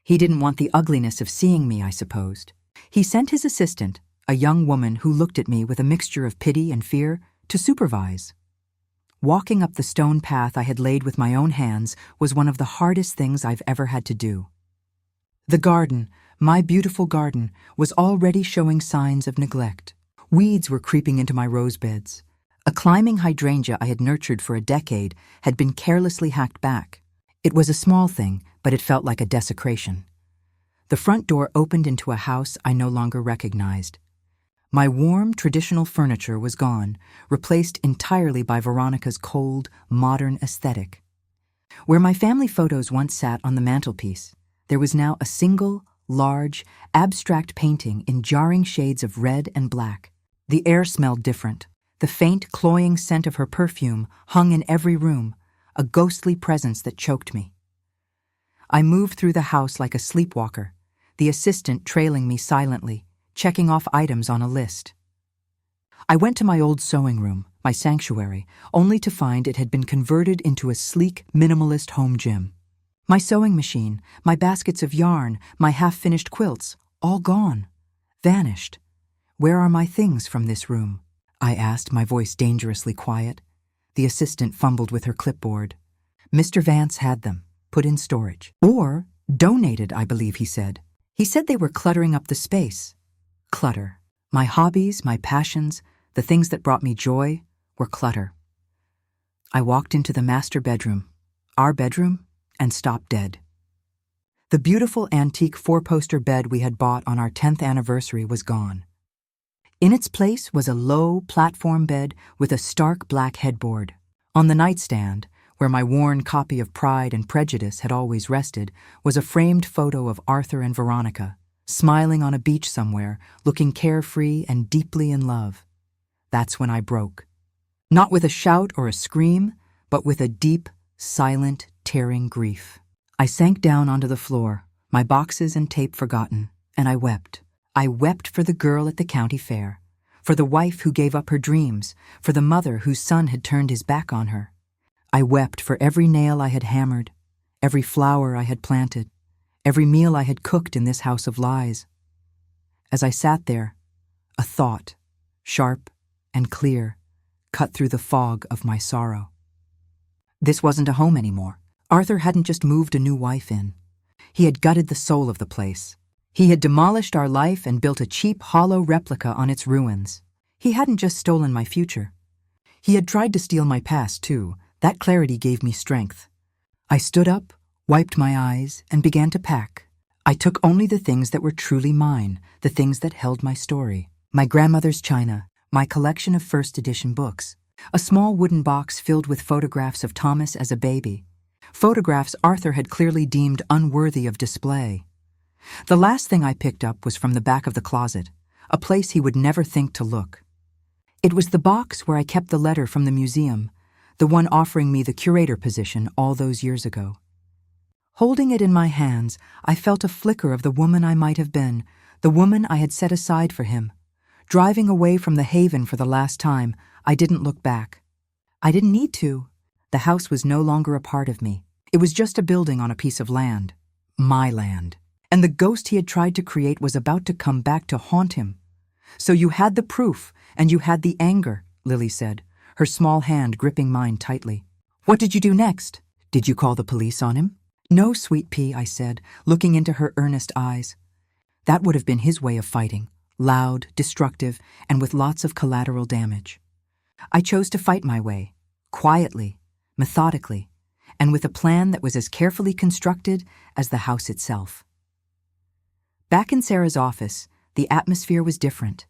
S1: He didn't want the ugliness of seeing me, I supposed. He sent his assistant, a young woman who looked at me with a mixture of pity and fear, to supervise. Walking up the stone path I had laid with my own hands was one of the hardest things I've ever had to do. The garden, my beautiful garden, was already showing signs of neglect. Weeds were creeping into my rose beds. A climbing hydrangea I had nurtured for a decade had been carelessly hacked back. It was a small thing, but it felt like a desecration. The front door opened into a house I no longer recognized. My warm, traditional furniture was gone, replaced entirely by Veronica's cold, modern aesthetic. Where my family photos once sat on the mantelpiece, there was now a single, large, abstract painting in jarring shades of red and black. The air smelled different. The faint, cloying scent of her perfume hung in every room, a ghostly presence that choked me. I moved through the house like a sleepwalker, the assistant trailing me silently, checking off items on a list. I went to my old sewing room, my sanctuary, only to find it had been converted into a sleek, minimalist home gym. My sewing machine, my baskets of yarn, my half-finished quilts, all gone, vanished. Where are my things from this room? I asked, my voice dangerously quiet. The assistant fumbled with her clipboard. Mr. Vance had them, put in storage. Or donated, I believe he said. He said they were cluttering up the space. Clutter. My hobbies, my passions, the things that brought me joy, were clutter. I walked into the master bedroom, our bedroom, and stopped dead. The beautiful antique four-poster bed we had bought on our 10th anniversary was gone. In its place was a low platform bed with a stark black headboard. On the nightstand, where my worn copy of Pride and Prejudice had always rested, was a framed photo of Arthur and Veronica, smiling on a beach somewhere, looking carefree and deeply in love. That's when I broke. Not with a shout or a scream, but with a deep, silent, tearing grief. I sank down onto the floor, my boxes and tape forgotten, and I wept. I wept for the girl at the county fair, for the wife who gave up her dreams, for the mother whose son had turned his back on her. I wept for every nail I had hammered, every flower I had planted, every meal I had cooked in this house of lies. As I sat there, a thought, sharp and clear, cut through the fog of my sorrow. This wasn't a home anymore. Arthur hadn't just moved a new wife in. He had gutted the soul of the place. He had demolished our life and built a cheap, hollow replica on its ruins. He hadn't just stolen my future. He had tried to steal my past, too. That clarity gave me strength. I stood up, wiped my eyes, and began to pack. I took only the things that were truly mine, the things that held my story. My grandmother's china, my collection of first edition books, a small wooden box filled with photographs of Thomas as a baby, photographs Arthur had clearly deemed unworthy of display. The last thing I picked up was from the back of the closet, a place he would never think to look. It was the box where I kept the letter from the museum, the one offering me the curator position all those years ago. Holding it in my hands, I felt a flicker of the woman I might have been, the woman I had set aside for him. Driving away from the haven for the last time, I didn't look back. I didn't need to. The house was no longer a part of me. It was just a building on a piece of land. My land. And the ghost he had tried to create was about to come back to haunt him. So you had the proof, and you had the anger, Lily said, her small hand gripping mine tightly. What did you do next? Did you call the police on him? No, sweet pea, I said, looking into her earnest eyes. That would have been his way of fighting, loud, destructive, and with lots of collateral damage. I chose to fight my way, quietly, methodically, and with a plan that was as carefully constructed as the house itself. Back in Sarah's office, the atmosphere was different.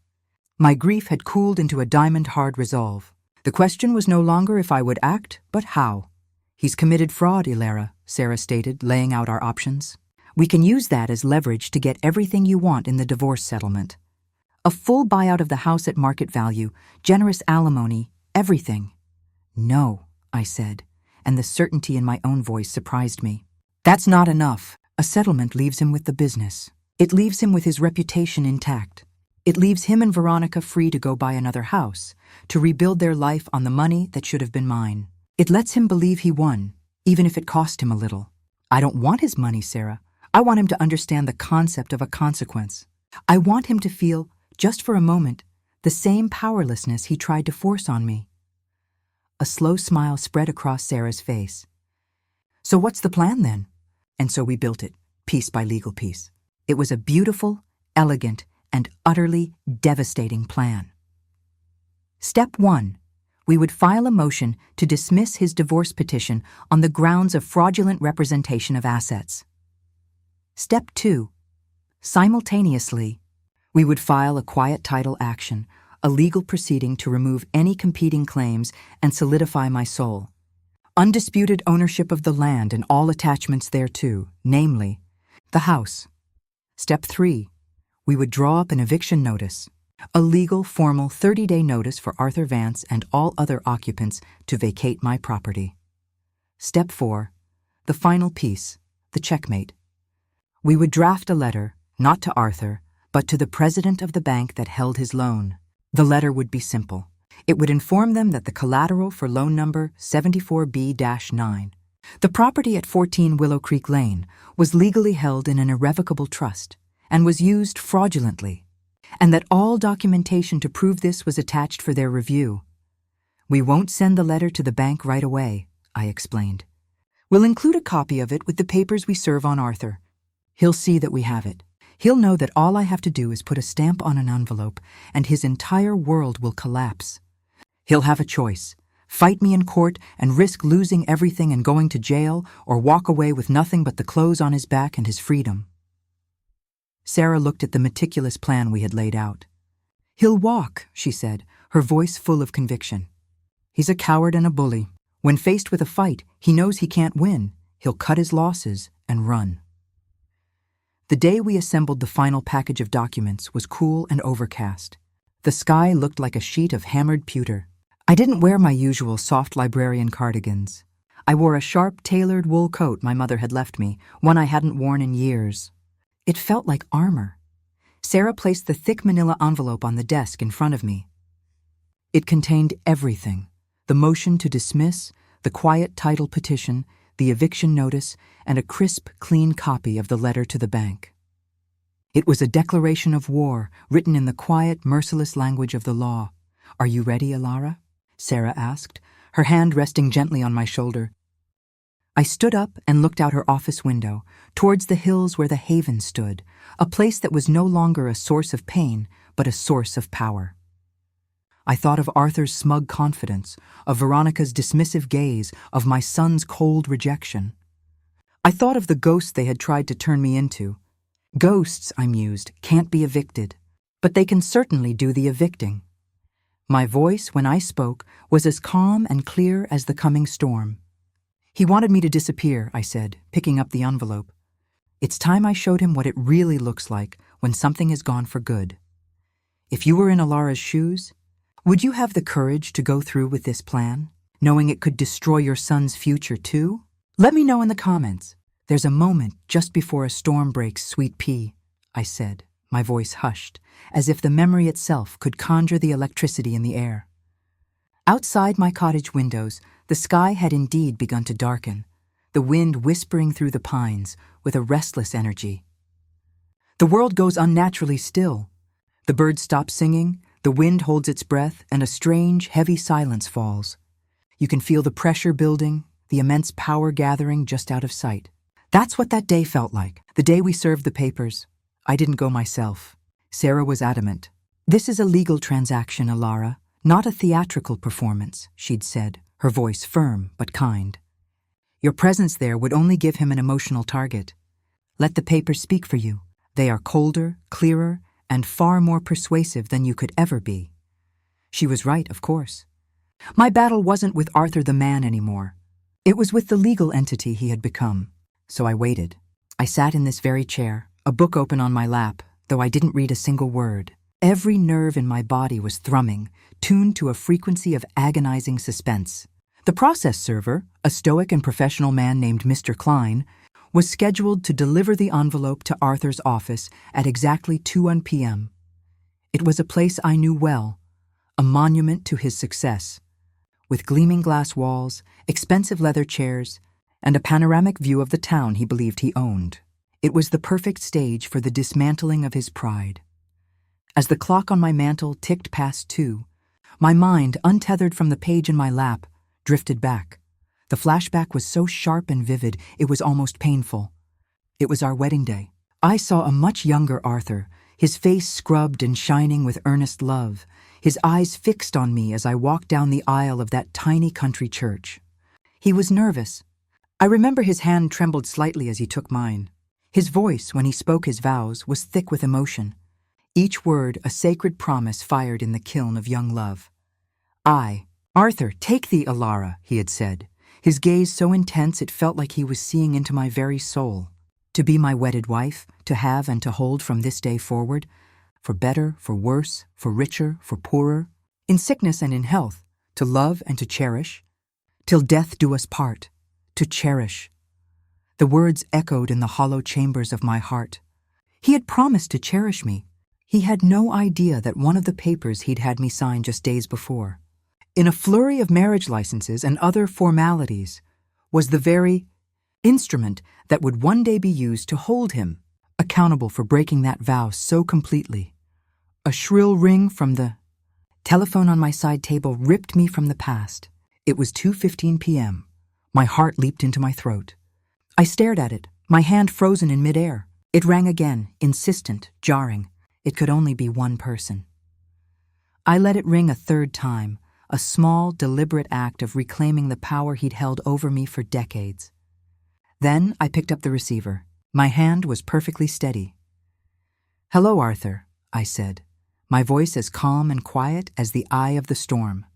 S1: My grief had cooled into a diamond-hard resolve. The question was no longer if I would act, but how. He's committed fraud, Ilara, Sarah stated, laying out our options. We can use that as leverage to get everything you want in the divorce settlement. A full buyout of the house at market value, generous alimony, everything. No, I said, and the certainty in my own voice surprised me. That's not enough. A settlement leaves him with the business. It leaves him with his reputation intact. It leaves him and Veronica free to go buy another house, to rebuild their life on the money that should have been mine. It lets him believe he won, even if it cost him a little. I don't want his money, Sarah. I want him to understand the concept of a consequence. I want him to feel, just for a moment, the same powerlessness he tried to force on me. A slow smile spread across Sarah's face. So what's the plan then? And so we built it, piece by legal piece. It was a beautiful, elegant, and utterly devastating plan. Step 1. We would file a motion to dismiss his divorce petition on the grounds of fraudulent representation of assets. Step 2. Simultaneously, we would file a quiet title action, a legal proceeding to remove any competing claims and solidify my soul. Undisputed ownership of the land and all attachments thereto, namely, the house. Step 3. We would draw up an eviction notice, a legal, formal 30-day notice for Arthur Vance and all other occupants to vacate my property. Step 4. The final piece, the checkmate. We would draft a letter, not to Arthur, but to the president of the bank that held his loan. The letter would be simple. It would inform them that the collateral for loan number 74B-9, the property at 14 Willow Creek Lane, was legally held in an irrevocable trust and was used fraudulently, and that all documentation to prove this was attached for their review. We won't send the letter to the bank right away, I explained. We'll include a copy of it with the papers we serve on Arthur. He'll see that we have it. He'll know that all I have to do is put a stamp on an envelope and his entire world will collapse. He'll have a choice: fight me in court and risk losing everything and going to jail, or walk away with nothing but the clothes on his back and his freedom. Sarah looked at the meticulous plan we had laid out. He'll walk, she said, her voice full of conviction. He's a coward and a bully. When faced with a fight, he knows he can't win. He'll cut his losses and run. The day we assembled the final package of documents was cool and overcast. The sky looked like a sheet of hammered pewter. I didn't wear my usual soft librarian cardigans. I wore a sharp, tailored wool coat my mother had left me, one I hadn't worn in years. It felt like armor. Sarah placed the thick manila envelope on the desk in front of me. It contained everything: the motion to dismiss, the quiet title petition, the eviction notice, and a crisp, clean copy of the letter to the bank. It was a declaration of war, written in the quiet, merciless language of the law. "Are you ready, Alara?" Sarah asked, her hand resting gently on my shoulder. I stood up and looked out her office window, towards the hills where the haven stood, a place that was no longer a source of pain, but a source of power. I thought of Arthur's smug confidence, of Veronica's dismissive gaze, of my son's cold rejection. I thought of the ghosts they had tried to turn me into. Ghosts, I mused, can't be evicted, but they can certainly do the evicting. My voice, when I spoke, was as calm and clear as the coming storm. He wanted me to disappear, I said, picking up the envelope. It's time I showed him what it really looks like when something is gone for good. If you were in Alara's shoes, would you have the courage to go through with this plan, knowing it could destroy your son's future too? Let me know in the comments. There's a moment just before a storm breaks, sweet pea, I said, my voice hushed, as if the memory itself could conjure the electricity in the air. Outside my cottage windows, the sky had indeed begun to darken, the wind whispering through the pines with a restless energy. The world goes unnaturally still. The birds stop singing, the wind holds its breath, and a strange, heavy silence falls. You can feel the pressure building, the immense power gathering just out of sight. That's what that day felt like, the day we served the papers. I didn't go myself. Sarah was adamant. "This is a legal transaction, Alara, not a theatrical performance," she'd said, her voice firm but kind. "Your presence there would only give him an emotional target. Let the papers speak for you. They are colder, clearer, and far more persuasive than you could ever be." She was right, of course. My battle wasn't with Arthur the man anymore. It was with the legal entity he had become. So I waited. I sat in this very chair, a book open on my lap, though I didn't read a single word. Every nerve in my body was thrumming, tuned to a frequency of agonizing suspense. The process server, a stoic and professional man named Mr. Klein, was scheduled to deliver the envelope to Arthur's office at exactly 2 p.m. It was a place I knew well, a monument to his success, with gleaming glass walls, expensive leather chairs, and a panoramic view of the town he believed he owned. It was the perfect stage for the dismantling of his pride. As the clock on my mantel ticked past 2, my mind, untethered from the page in my lap, drifted back. The flashback was so sharp and vivid, it was almost painful. It was our wedding day. I saw a much younger Arthur, his face scrubbed and shining with earnest love, his eyes fixed on me as I walked down the aisle of that tiny country church. He was nervous. I remember his hand trembled slightly as he took mine. His voice, when he spoke his vows, was thick with emotion. Each word a sacred promise fired in the kiln of young love. "Arthur, take thee, Alara," he had said, his gaze so intense it felt like he was seeing into my very soul. "To be my wedded wife, to have and to hold from this day forward, for better, for worse, for richer, for poorer, in sickness and in health, to love and to cherish, till death do us part, to cherish. The words echoed in the hollow chambers of my heart. He had promised to cherish me. He had no idea that one of the papers he'd had me sign just days before, in a flurry of marriage licenses and other formalities, was the very instrument that would one day be used to hold him accountable for breaking that vow so completely. A shrill ring from the telephone on my side table ripped me from the past. It was 2:15 p.m. My heart leaped into my throat. I stared at it, my hand frozen in midair. It rang again, insistent, jarring. It could only be one person. I let it ring a third time, a small, deliberate act of reclaiming the power he'd held over me for decades. Then I picked up the receiver. My hand was perfectly steady. "Hello, Arthur," I said, my voice as calm and quiet as the eye of the storm.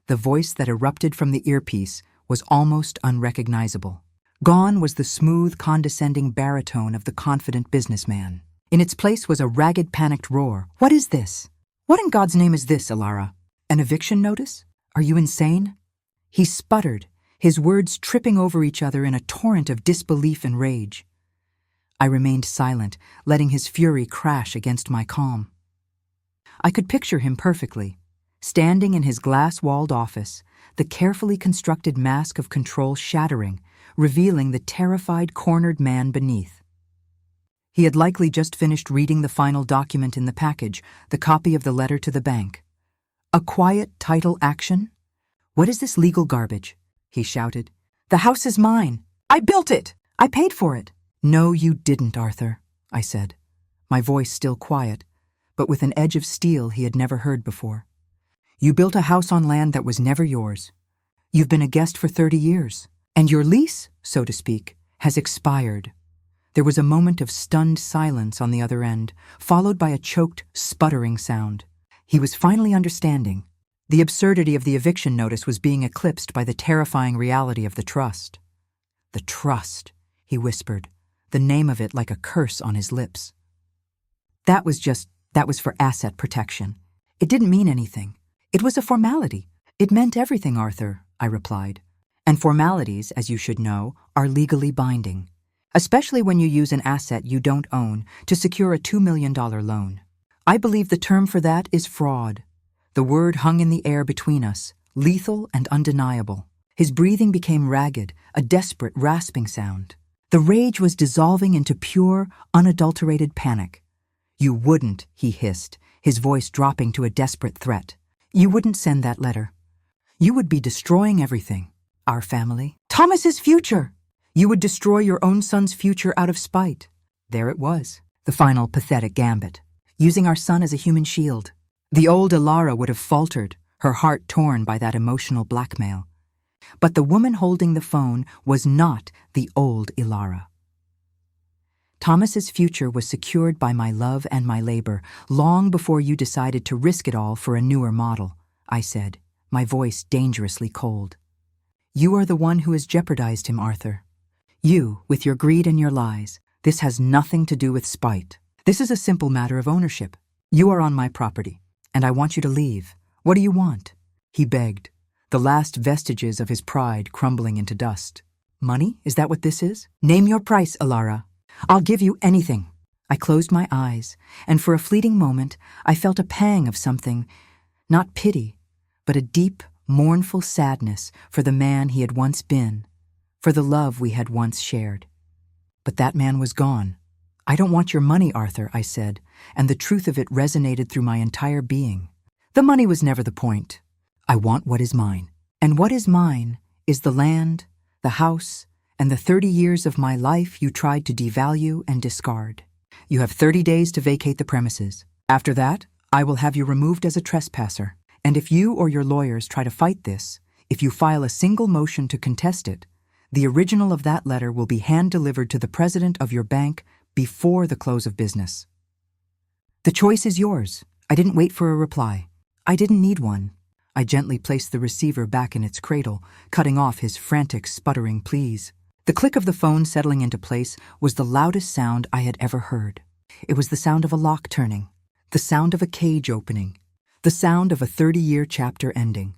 S1: The voice that erupted from the earpiece was almost unrecognizable. Gone was the smooth, condescending baritone of the confident businessman. In its place was a ragged, panicked roar. "What is this? What in God's name is this, Ilara? An eviction notice? Are you insane?" He sputtered, his words tripping over each other in a torrent of disbelief and rage. I remained silent, letting his fury crash against my calm. I could picture him perfectly, standing in his glass-walled office, the carefully constructed mask of control shattering, revealing the terrified, cornered man beneath. He had likely just finished reading the final document in the package, the copy of the letter to the bank. "A quiet title action? What is this legal garbage?" he shouted. "The house is mine. I built it. I paid for it." "No, you didn't, Arthur," I said, my voice still quiet, but with an edge of steel he had never heard before. "You built a house on land that was never yours. You've been a guest for 30 years, and your lease, so to speak, has expired." There was a moment of stunned silence on the other end, followed by a choked, sputtering sound. He was finally understanding. The absurdity of the eviction notice was being eclipsed by the terrifying reality of the trust. "The trust," he whispered, the name of it like a curse on his lips. That was for asset protection. It didn't mean anything. It was a formality. "It meant everything, Arthur," I replied. "And formalities, as you should know, are legally binding, especially when you use an asset you don't own to secure a $2 million loan. I believe the term for that is fraud." The word hung in the air between us, lethal and undeniable. His breathing became ragged, a desperate, rasping sound. The rage was dissolving into pure, unadulterated panic. "You wouldn't," he hissed, his voice dropping to a desperate threat. "You wouldn't send that letter. You would be destroying everything. Our family. Thomas's future. You would destroy your own son's future out of spite." There it was, the final pathetic gambit, using our son as a human shield. The old Ilara would have faltered, her heart torn by that emotional blackmail. But the woman holding the phone was not the old Ilara. "Thomas's future was secured by my love and my labor long before you decided to risk it all for a newer model," I said, my voice dangerously cold. "You are the one who has jeopardized him, Arthur. You, with your greed and your lies. This has nothing to do with spite. This is a simple matter of ownership. You are on my property, and I want you to leave. What do you want?" he begged, the last vestiges of his pride crumbling into dust. "Money? Is that what this is? Name your price, Ilara. I'll give you anything." I closed my eyes, and for a fleeting moment I felt a pang of something, not pity, but a deep, mournful sadness for the man he had once been, for the love we had once shared. But that man was gone. "I don't want your money, Arthur," I said, and the truth of it resonated through my entire being. "The money was never the point. I want what is mine. And what is mine is the land, the house, and the 30 years of my life you tried to devalue and discard. You have 30 days to vacate the premises. After that, I will have you removed as a trespasser. And if you or your lawyers try to fight this, if you file a single motion to contest it, the original of that letter will be hand-delivered to the president of your bank before the close of business. The choice is yours." I didn't wait for a reply. I didn't need one. I gently placed the receiver back in its cradle, cutting off his frantic, sputtering pleas. The click of the phone settling into place was the loudest sound I had ever heard. It was the sound of a lock turning, the sound of a cage opening, the sound of a 30-year chapter ending.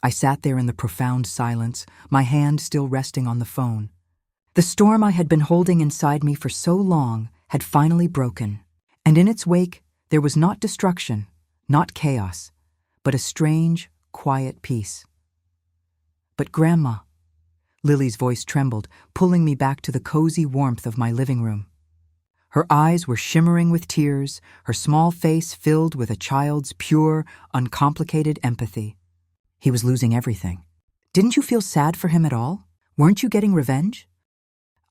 S1: I sat there in the profound silence, my hand still resting on the phone. The storm I had been holding inside me for so long had finally broken, and in its wake there was not destruction, not chaos, but a strange, quiet peace. "But Grandma," Lily's voice trembled, pulling me back to the cozy warmth of my living room. Her eyes were shimmering with tears, her small face filled with a child's pure, uncomplicated empathy. He was losing everything. Didn't you feel sad for him at all? Weren't you getting revenge?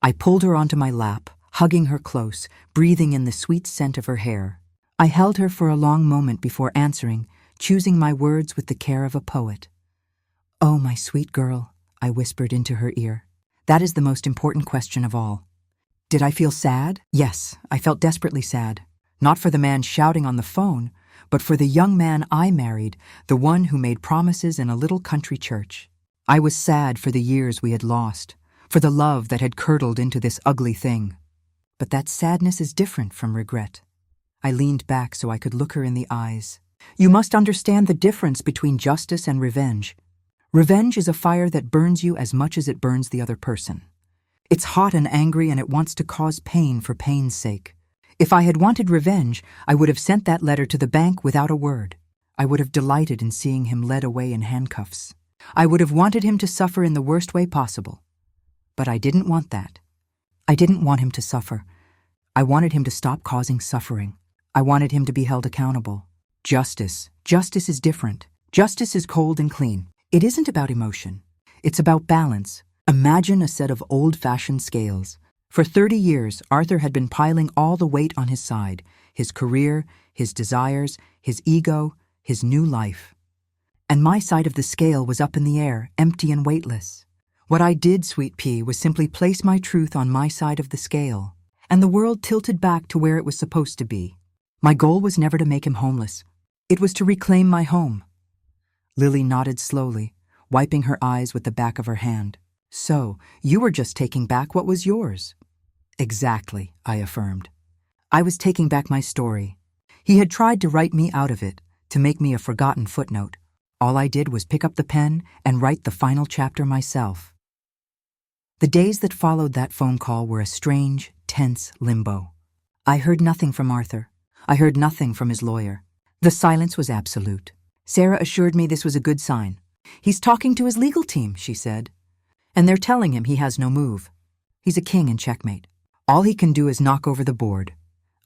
S1: I pulled her onto my lap, hugging her close, breathing in the sweet scent of her hair. I held her for a long moment before answering, choosing my words with the care of a poet. "Oh, my sweet girl," I whispered into her ear. "That is the most important question of all." Did I feel sad? Yes, I felt desperately sad. Not for the man shouting on the phone, but for the young man I married, the one who made promises in a little country church. I was sad for the years we had lost, for the love that had curdled into this ugly thing. But that sadness is different from regret. I leaned back so I could look her in the eyes. You must understand the difference between justice and revenge. Revenge is a fire that burns you as much as it burns the other person. It's hot and angry and it wants to cause pain for pain's sake. If I had wanted revenge, I would have sent that letter to the bank without a word. I would have delighted in seeing him led away in handcuffs. I would have wanted him to suffer in the worst way possible. But I didn't want that. I didn't want him to suffer. I wanted him to stop causing suffering. I wanted him to be held accountable. Justice is different. Justice is cold and clean. It isn't about emotion. It's about balance. Imagine a set of old-fashioned scales. For 30 years, Arthur had been piling all the weight on his side, his career, his desires, his ego, his new life. And my side of the scale was up in the air, empty and weightless. What I did, Sweet Pea, was simply place my truth on my side of the scale, and the world tilted back to where it was supposed to be. My goal was never to make him homeless. It was to reclaim my home. Lily nodded slowly, wiping her eyes with the back of her hand. "So, you were just taking back what was yours." "Exactly," I affirmed. I was taking back my story. He had tried to write me out of it, to make me a forgotten footnote. All I did was pick up the pen and write the final chapter myself. The days that followed that phone call were a strange, tense limbo. I heard nothing from Arthur. I heard nothing from his lawyer. The silence was absolute. Sarah assured me this was a good sign. "He's talking to his legal team," she said. "And they're telling him he has no move. He's a king in checkmate. All he can do is knock over the board."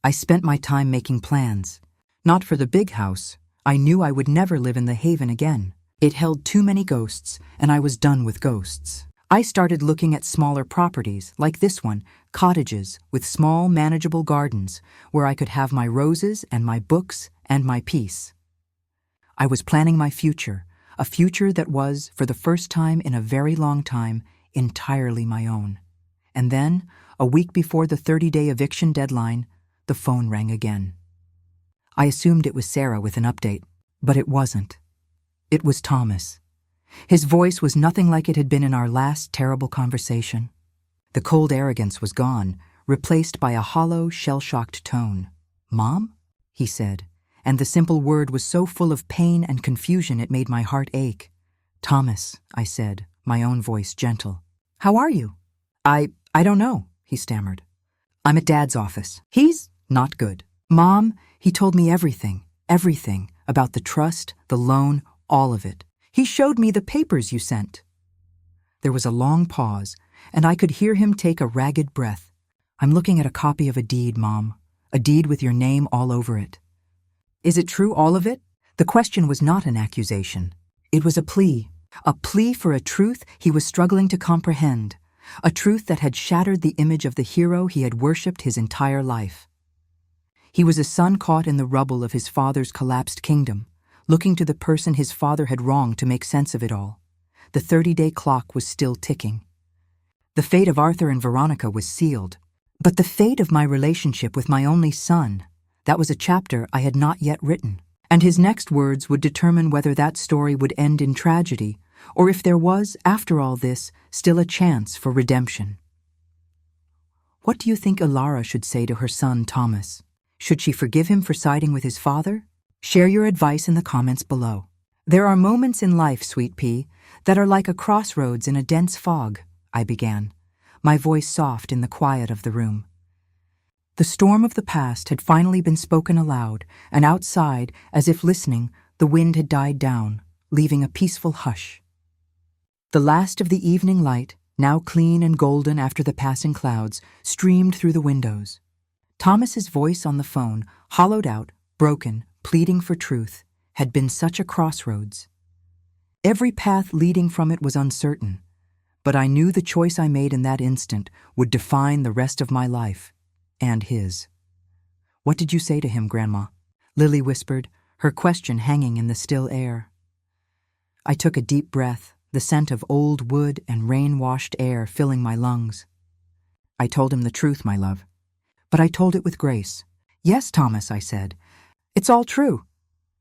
S1: I spent my time making plans. Not for the big house. I knew I would never live in the Haven again. It held too many ghosts, and I was done with ghosts. I started looking at smaller properties, like this one, cottages with small, manageable gardens, where I could have my roses and my books and my peace. I was planning my future, a future that was, for the first time in a very long time, entirely my own. And then, a week before the 30-day eviction deadline, the phone rang again. I assumed it was Sarah with an update, but it wasn't. It was Thomas. His voice was nothing like it had been in our last terrible conversation. The cold arrogance was gone, replaced by a hollow, shell-shocked tone. "Mom?" he said, and the simple word was so full of pain and confusion it made my heart ache. "Thomas," I said, my own voice gentle. "How are you?" I don't know," he stammered. "I'm at Dad's office. He's not good. Mom, he told me everything, about the trust, the loan, all of it. He showed me the papers you sent." There was a long pause, and I could hear him take a ragged breath. "I'm looking at a copy of a deed, Mom. A deed with your name all over it." "Is it true, all of it?" The question was not an accusation. It was a plea for a truth he was struggling to comprehend, a truth that had shattered the image of the hero he had worshipped his entire life. He was a son caught in the rubble of his father's collapsed kingdom, looking to the person his father had wronged to make sense of it all. The 30-day clock was still ticking. The fate of Arthur and Veronica was sealed. But the fate of my relationship with my only son, that was a chapter I had not yet written. And his next words would determine whether that story would end in tragedy, or if there was, after all this, still a chance for redemption. What do you think Ilara should say to her son, Thomas? Should she forgive him for siding with his father? Share your advice in the comments below. There are moments in life, Sweet Pea, that are like a crossroads in a dense fog, I began, my voice soft in the quiet of the room. The storm of the past had finally been spoken aloud, and outside, as if listening, the wind had died down, leaving a peaceful hush. The last of the evening light, now clean and golden after the passing clouds, streamed through the windows. Thomas's voice on the phone, hollowed out, broken, pleading for truth, had been such a crossroads. Every path leading from it was uncertain, but I knew the choice I made in that instant would define the rest of my life, and his. "What did you say to him, Grandma?" Lily whispered, her question hanging in the still air. I took a deep breath, the scent of old wood and rain-washed air filling my lungs. "I told him the truth, my love. But I told it with grace." "Yes, Thomas," I said. "It's all true."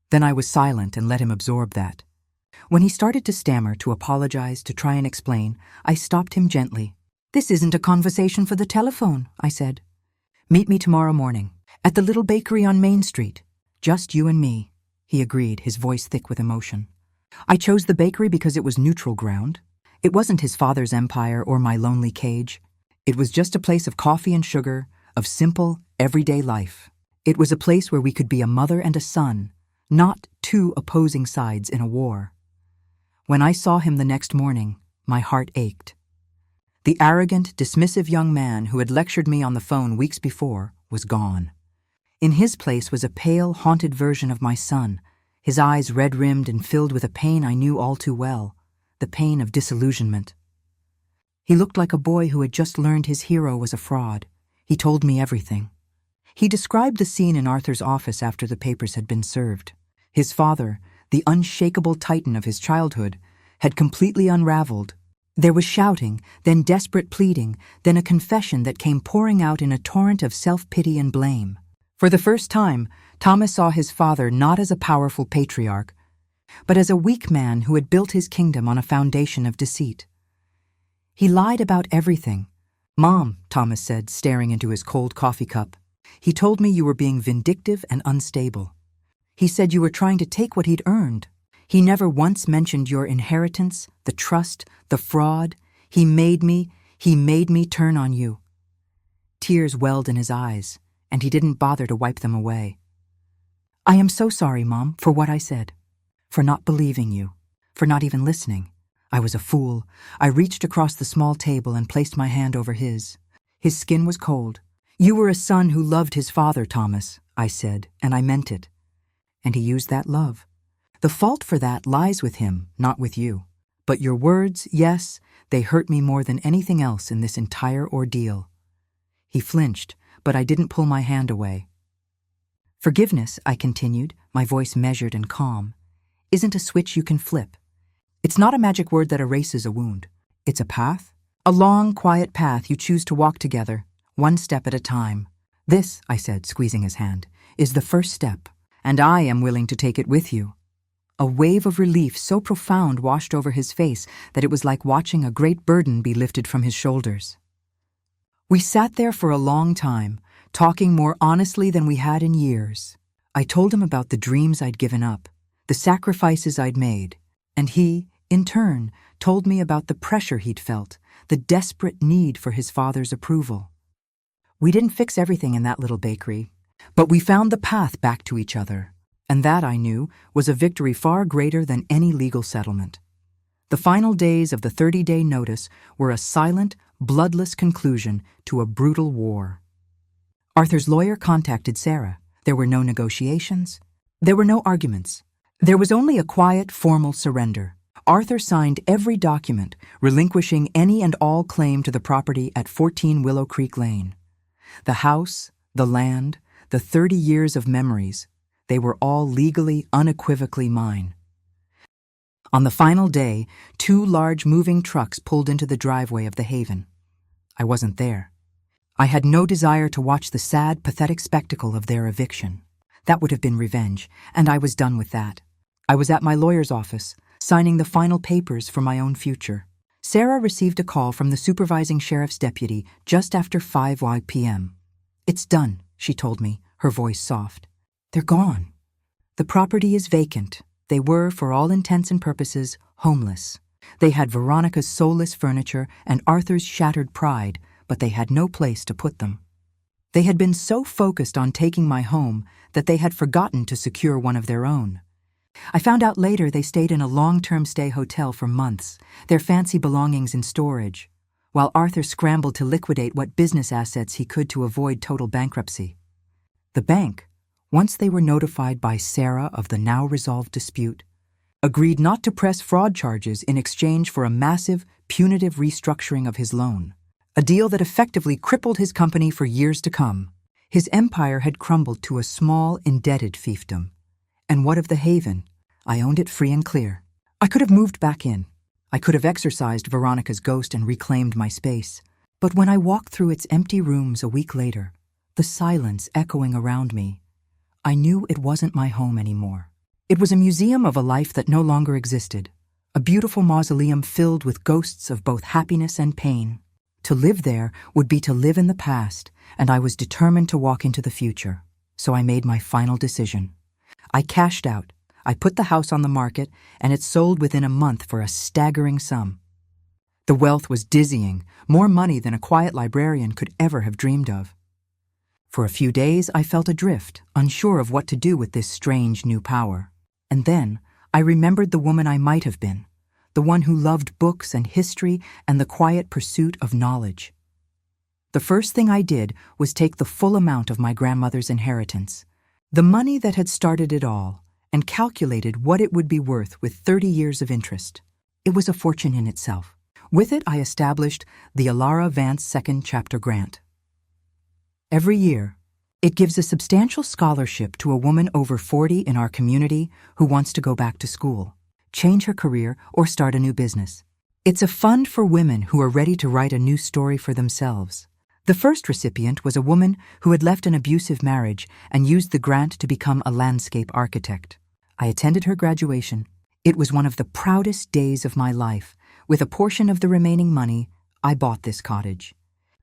S1: Then I was silent and let him absorb that. When he started to stammer, to apologize, to try and explain, I stopped him gently. "This isn't a conversation for the telephone," I said. "Meet me tomorrow morning, at the little bakery on Main Street. Just you and me," he agreed, his voice thick with emotion. I chose the bakery because it was neutral ground. It wasn't his father's empire or my lonely cage. It was just a place of coffee and sugar, of simple, everyday life. It was a place where we could be a mother and a son, not two opposing sides in a war. When I saw him the next morning, my heart ached. The arrogant, dismissive young man who had lectured me on the phone weeks before was gone. In his place was a pale, haunted version of my son, his eyes red-rimmed and filled with a pain I knew all too well, the pain of disillusionment. He looked like a boy who had just learned his hero was a fraud. He told me everything. He described the scene in Arthur's office after the papers had been served. His father, the unshakable titan of his childhood, had completely unraveled. There was shouting, then desperate pleading, then a confession that came pouring out in a torrent of self-pity and blame. For the first time, Thomas saw his father not as a powerful patriarch, but as a weak man who had built his kingdom on a foundation of deceit. He lied about everything. "Mom," Thomas said, staring into his cold coffee cup, "he told me you were being vindictive and unstable. He said you were trying to take what he'd earned. He never once mentioned your inheritance, the trust, the fraud. He made me turn on you." Tears welled in his eyes, and he didn't bother to wipe them away. "I am so sorry, Mom, for what I said, for not believing you, for not even listening. I was a fool." I reached across the small table and placed my hand over his. His skin was cold. "You were a son who loved his father, Thomas," I said, and I meant it. And he used that love. The fault for that lies with him, not with you. But your words, yes, they hurt me more than anything else in this entire ordeal. He flinched, but I didn't pull my hand away. "Forgiveness," I continued, my voice measured and calm, "isn't a switch you can flip. It's not a magic word that erases a wound. It's a path, a long, quiet path you choose to walk together, one step at a time. This," I said, squeezing his hand, "is the first step, and I am willing to take it with you." A wave of relief so profound washed over his face that it was like watching a great burden be lifted from his shoulders. We sat there for a long time, talking more honestly than we had in years. I told him about the dreams I'd given up, the sacrifices I'd made, and he, in turn, told me about the pressure he'd felt, the desperate need for his father's approval. We didn't fix everything in that little bakery, but we found the path back to each other, and that, I knew, was a victory far greater than any legal settlement. The final days of the 30-day notice were a silent, bloodless conclusion to a brutal war. Arthur's lawyer contacted Sarah. There were no negotiations. There were no arguments. There was only a quiet, formal surrender. Arthur signed every document, relinquishing any and all claim to the property at 14 Willow Creek Lane. The house, the land, the 30 years of memories, they were all legally, unequivocally mine. On the final day, 2 large moving trucks pulled into the driveway of the Haven. I wasn't there. I had no desire to watch the sad, pathetic spectacle of their eviction. That would have been revenge, and I was done with that. I was at my lawyer's office, signing the final papers for my own future. Sarah received a call from the supervising sheriff's deputy just after 5 p.m. "It's done," she told me, her voice soft. "They're gone. The property is vacant. They were, for all intents and purposes, homeless. They had Veronica's soulless furniture and Arthur's shattered pride, but they had no place to put them. They had been so focused on taking my home that they had forgotten to secure one of their own. I found out later they stayed in a long-term stay hotel for months, their fancy belongings in storage, while Arthur scrambled to liquidate what business assets he could to avoid total bankruptcy. The bank, once they were notified by Sarah of the now-resolved dispute, agreed not to press fraud charges in exchange for a massive, punitive restructuring of his loan, a deal that effectively crippled his company for years to come. His empire had crumbled to a small, indebted fiefdom. And what of the haven? I owned it free and clear. I could have moved back in. I could have exorcised Veronica's ghost and reclaimed my space. But when I walked through its empty rooms a week later, the silence echoing around me, I knew it wasn't my home anymore. It was a museum of a life that no longer existed, a beautiful mausoleum filled with ghosts of both happiness and pain. To live there would be to live in the past, and I was determined to walk into the future. So I made my final decision. I cashed out. I put the house on the market, and it sold within a month for a staggering sum. The wealth was dizzying, more money than a quiet librarian could ever have dreamed of. For a few days, I felt adrift, unsure of what to do with this strange new power. And then, I remembered the woman I might have been, the one who loved books and history and the quiet pursuit of knowledge. The first thing I did was take the full amount of my grandmother's inheritance, the money that had started it all, and calculated what it would be worth with 30 years of interest. It was a fortune in itself. With it, I established the Alara Vance Second Chapter Grant. Every year, it gives a substantial scholarship to a woman over 40 in our community who wants to go back to school, change her career, or start a new business. It's a fund for women who are ready to write a new story for themselves. The first recipient was a woman who had left an abusive marriage and used the grant to become a landscape architect. I attended her graduation. It was one of the proudest days of my life. With a portion of the remaining money, I bought this cottage,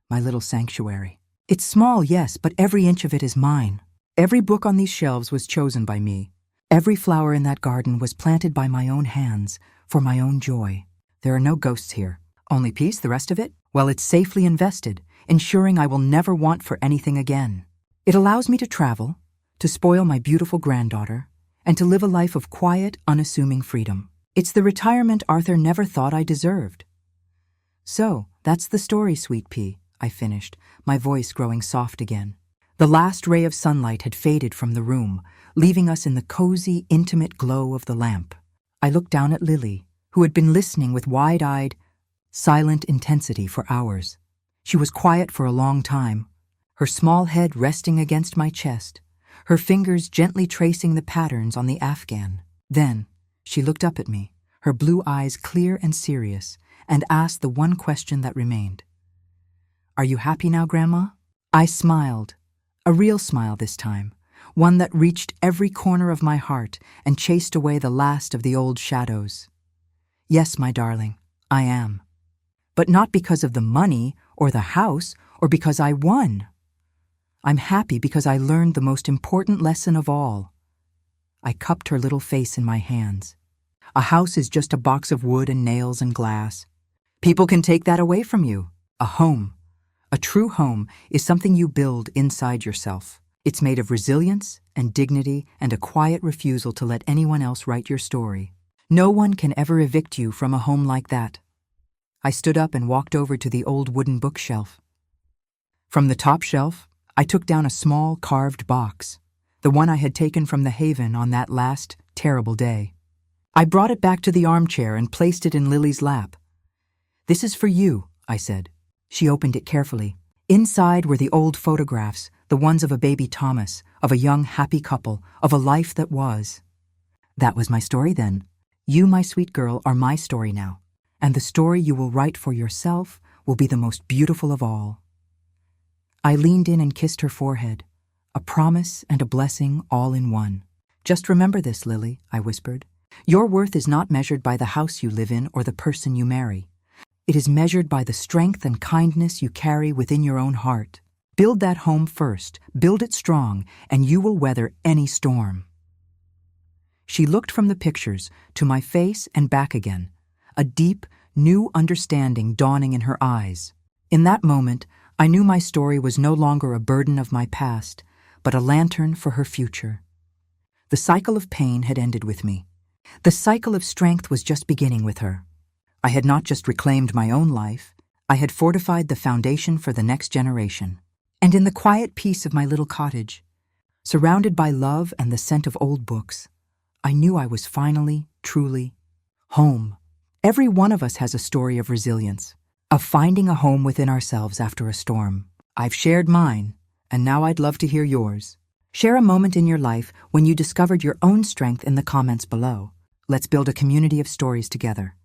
S1: my little sanctuary. It's small, yes, but every inch of it is mine. Every book on these shelves was chosen by me. Every flower in that garden was planted by my own hands, for my own joy. There are no ghosts here. Only peace, the rest of it? Well, it's safely invested, ensuring I will never want for anything again. It allows me to travel, to spoil my beautiful granddaughter, and to live a life of quiet, unassuming freedom. It's the retirement Arthur never thought I deserved. So, that's the story, Sweet Pea, I finished, my voice growing soft again. The last ray of sunlight had faded from the room, leaving us in the cozy, intimate glow of the lamp. I looked down at Lily, who had been listening with wide-eyed, silent intensity for hours. She was quiet for a long time, her small head resting against my chest, her fingers gently tracing the patterns on the afghan. Then, she looked up at me, her blue eyes clear and serious, and asked the one question that remained. "Are you happy now, Grandma?" I smiled, a real smile this time, one that reached every corner of my heart and chased away the last of the old shadows. "Yes, my darling, I am. But not because of the money or the house or because I won. I'm happy because I learned the most important lesson of all." I cupped her little face in my hands. "A house is just a box of wood and nails and glass. People can take that away from you. A home, a true home, is something you build inside yourself. It's made of resilience and dignity and a quiet refusal to let anyone else write your story. No one can ever evict you from a home like that." I stood up and walked over to the old wooden bookshelf. From the top shelf, I took down a small carved box, the one I had taken from the haven on that last terrible day. I brought it back to the armchair and placed it in Lily's lap. "This is for you," I said. She opened it carefully. Inside were the old photographs, the ones of a baby Thomas, of a young happy couple, of a life that was. That was my story then. You, my sweet girl, are my story now, and the story you will write for yourself will be the most beautiful of all. I leaned in and kissed her forehead, a promise and a blessing all in one. "Just remember this, Lily," I whispered. "Your worth is not measured by the house you live in or the person you marry. It is measured by the strength and kindness you carry within your own heart. Build that home first, build it strong, and you will weather any storm." She looked from the pictures to my face and back again, a deep, new understanding dawning in her eyes. In that moment, I knew my story was no longer a burden of my past, but a lantern for her future. The cycle of pain had ended with me. The cycle of strength was just beginning with her. I had not just reclaimed my own life, I had fortified the foundation for the next generation. And in the quiet peace of my little cottage, surrounded by love and the scent of old books, I knew I was finally, truly, home. Every one of us has a story of resilience, of finding a home within ourselves after a storm. I've shared mine, and now I'd love to hear yours. Share a moment in your life when you discovered your own strength in the comments below. Let's build a community of stories together.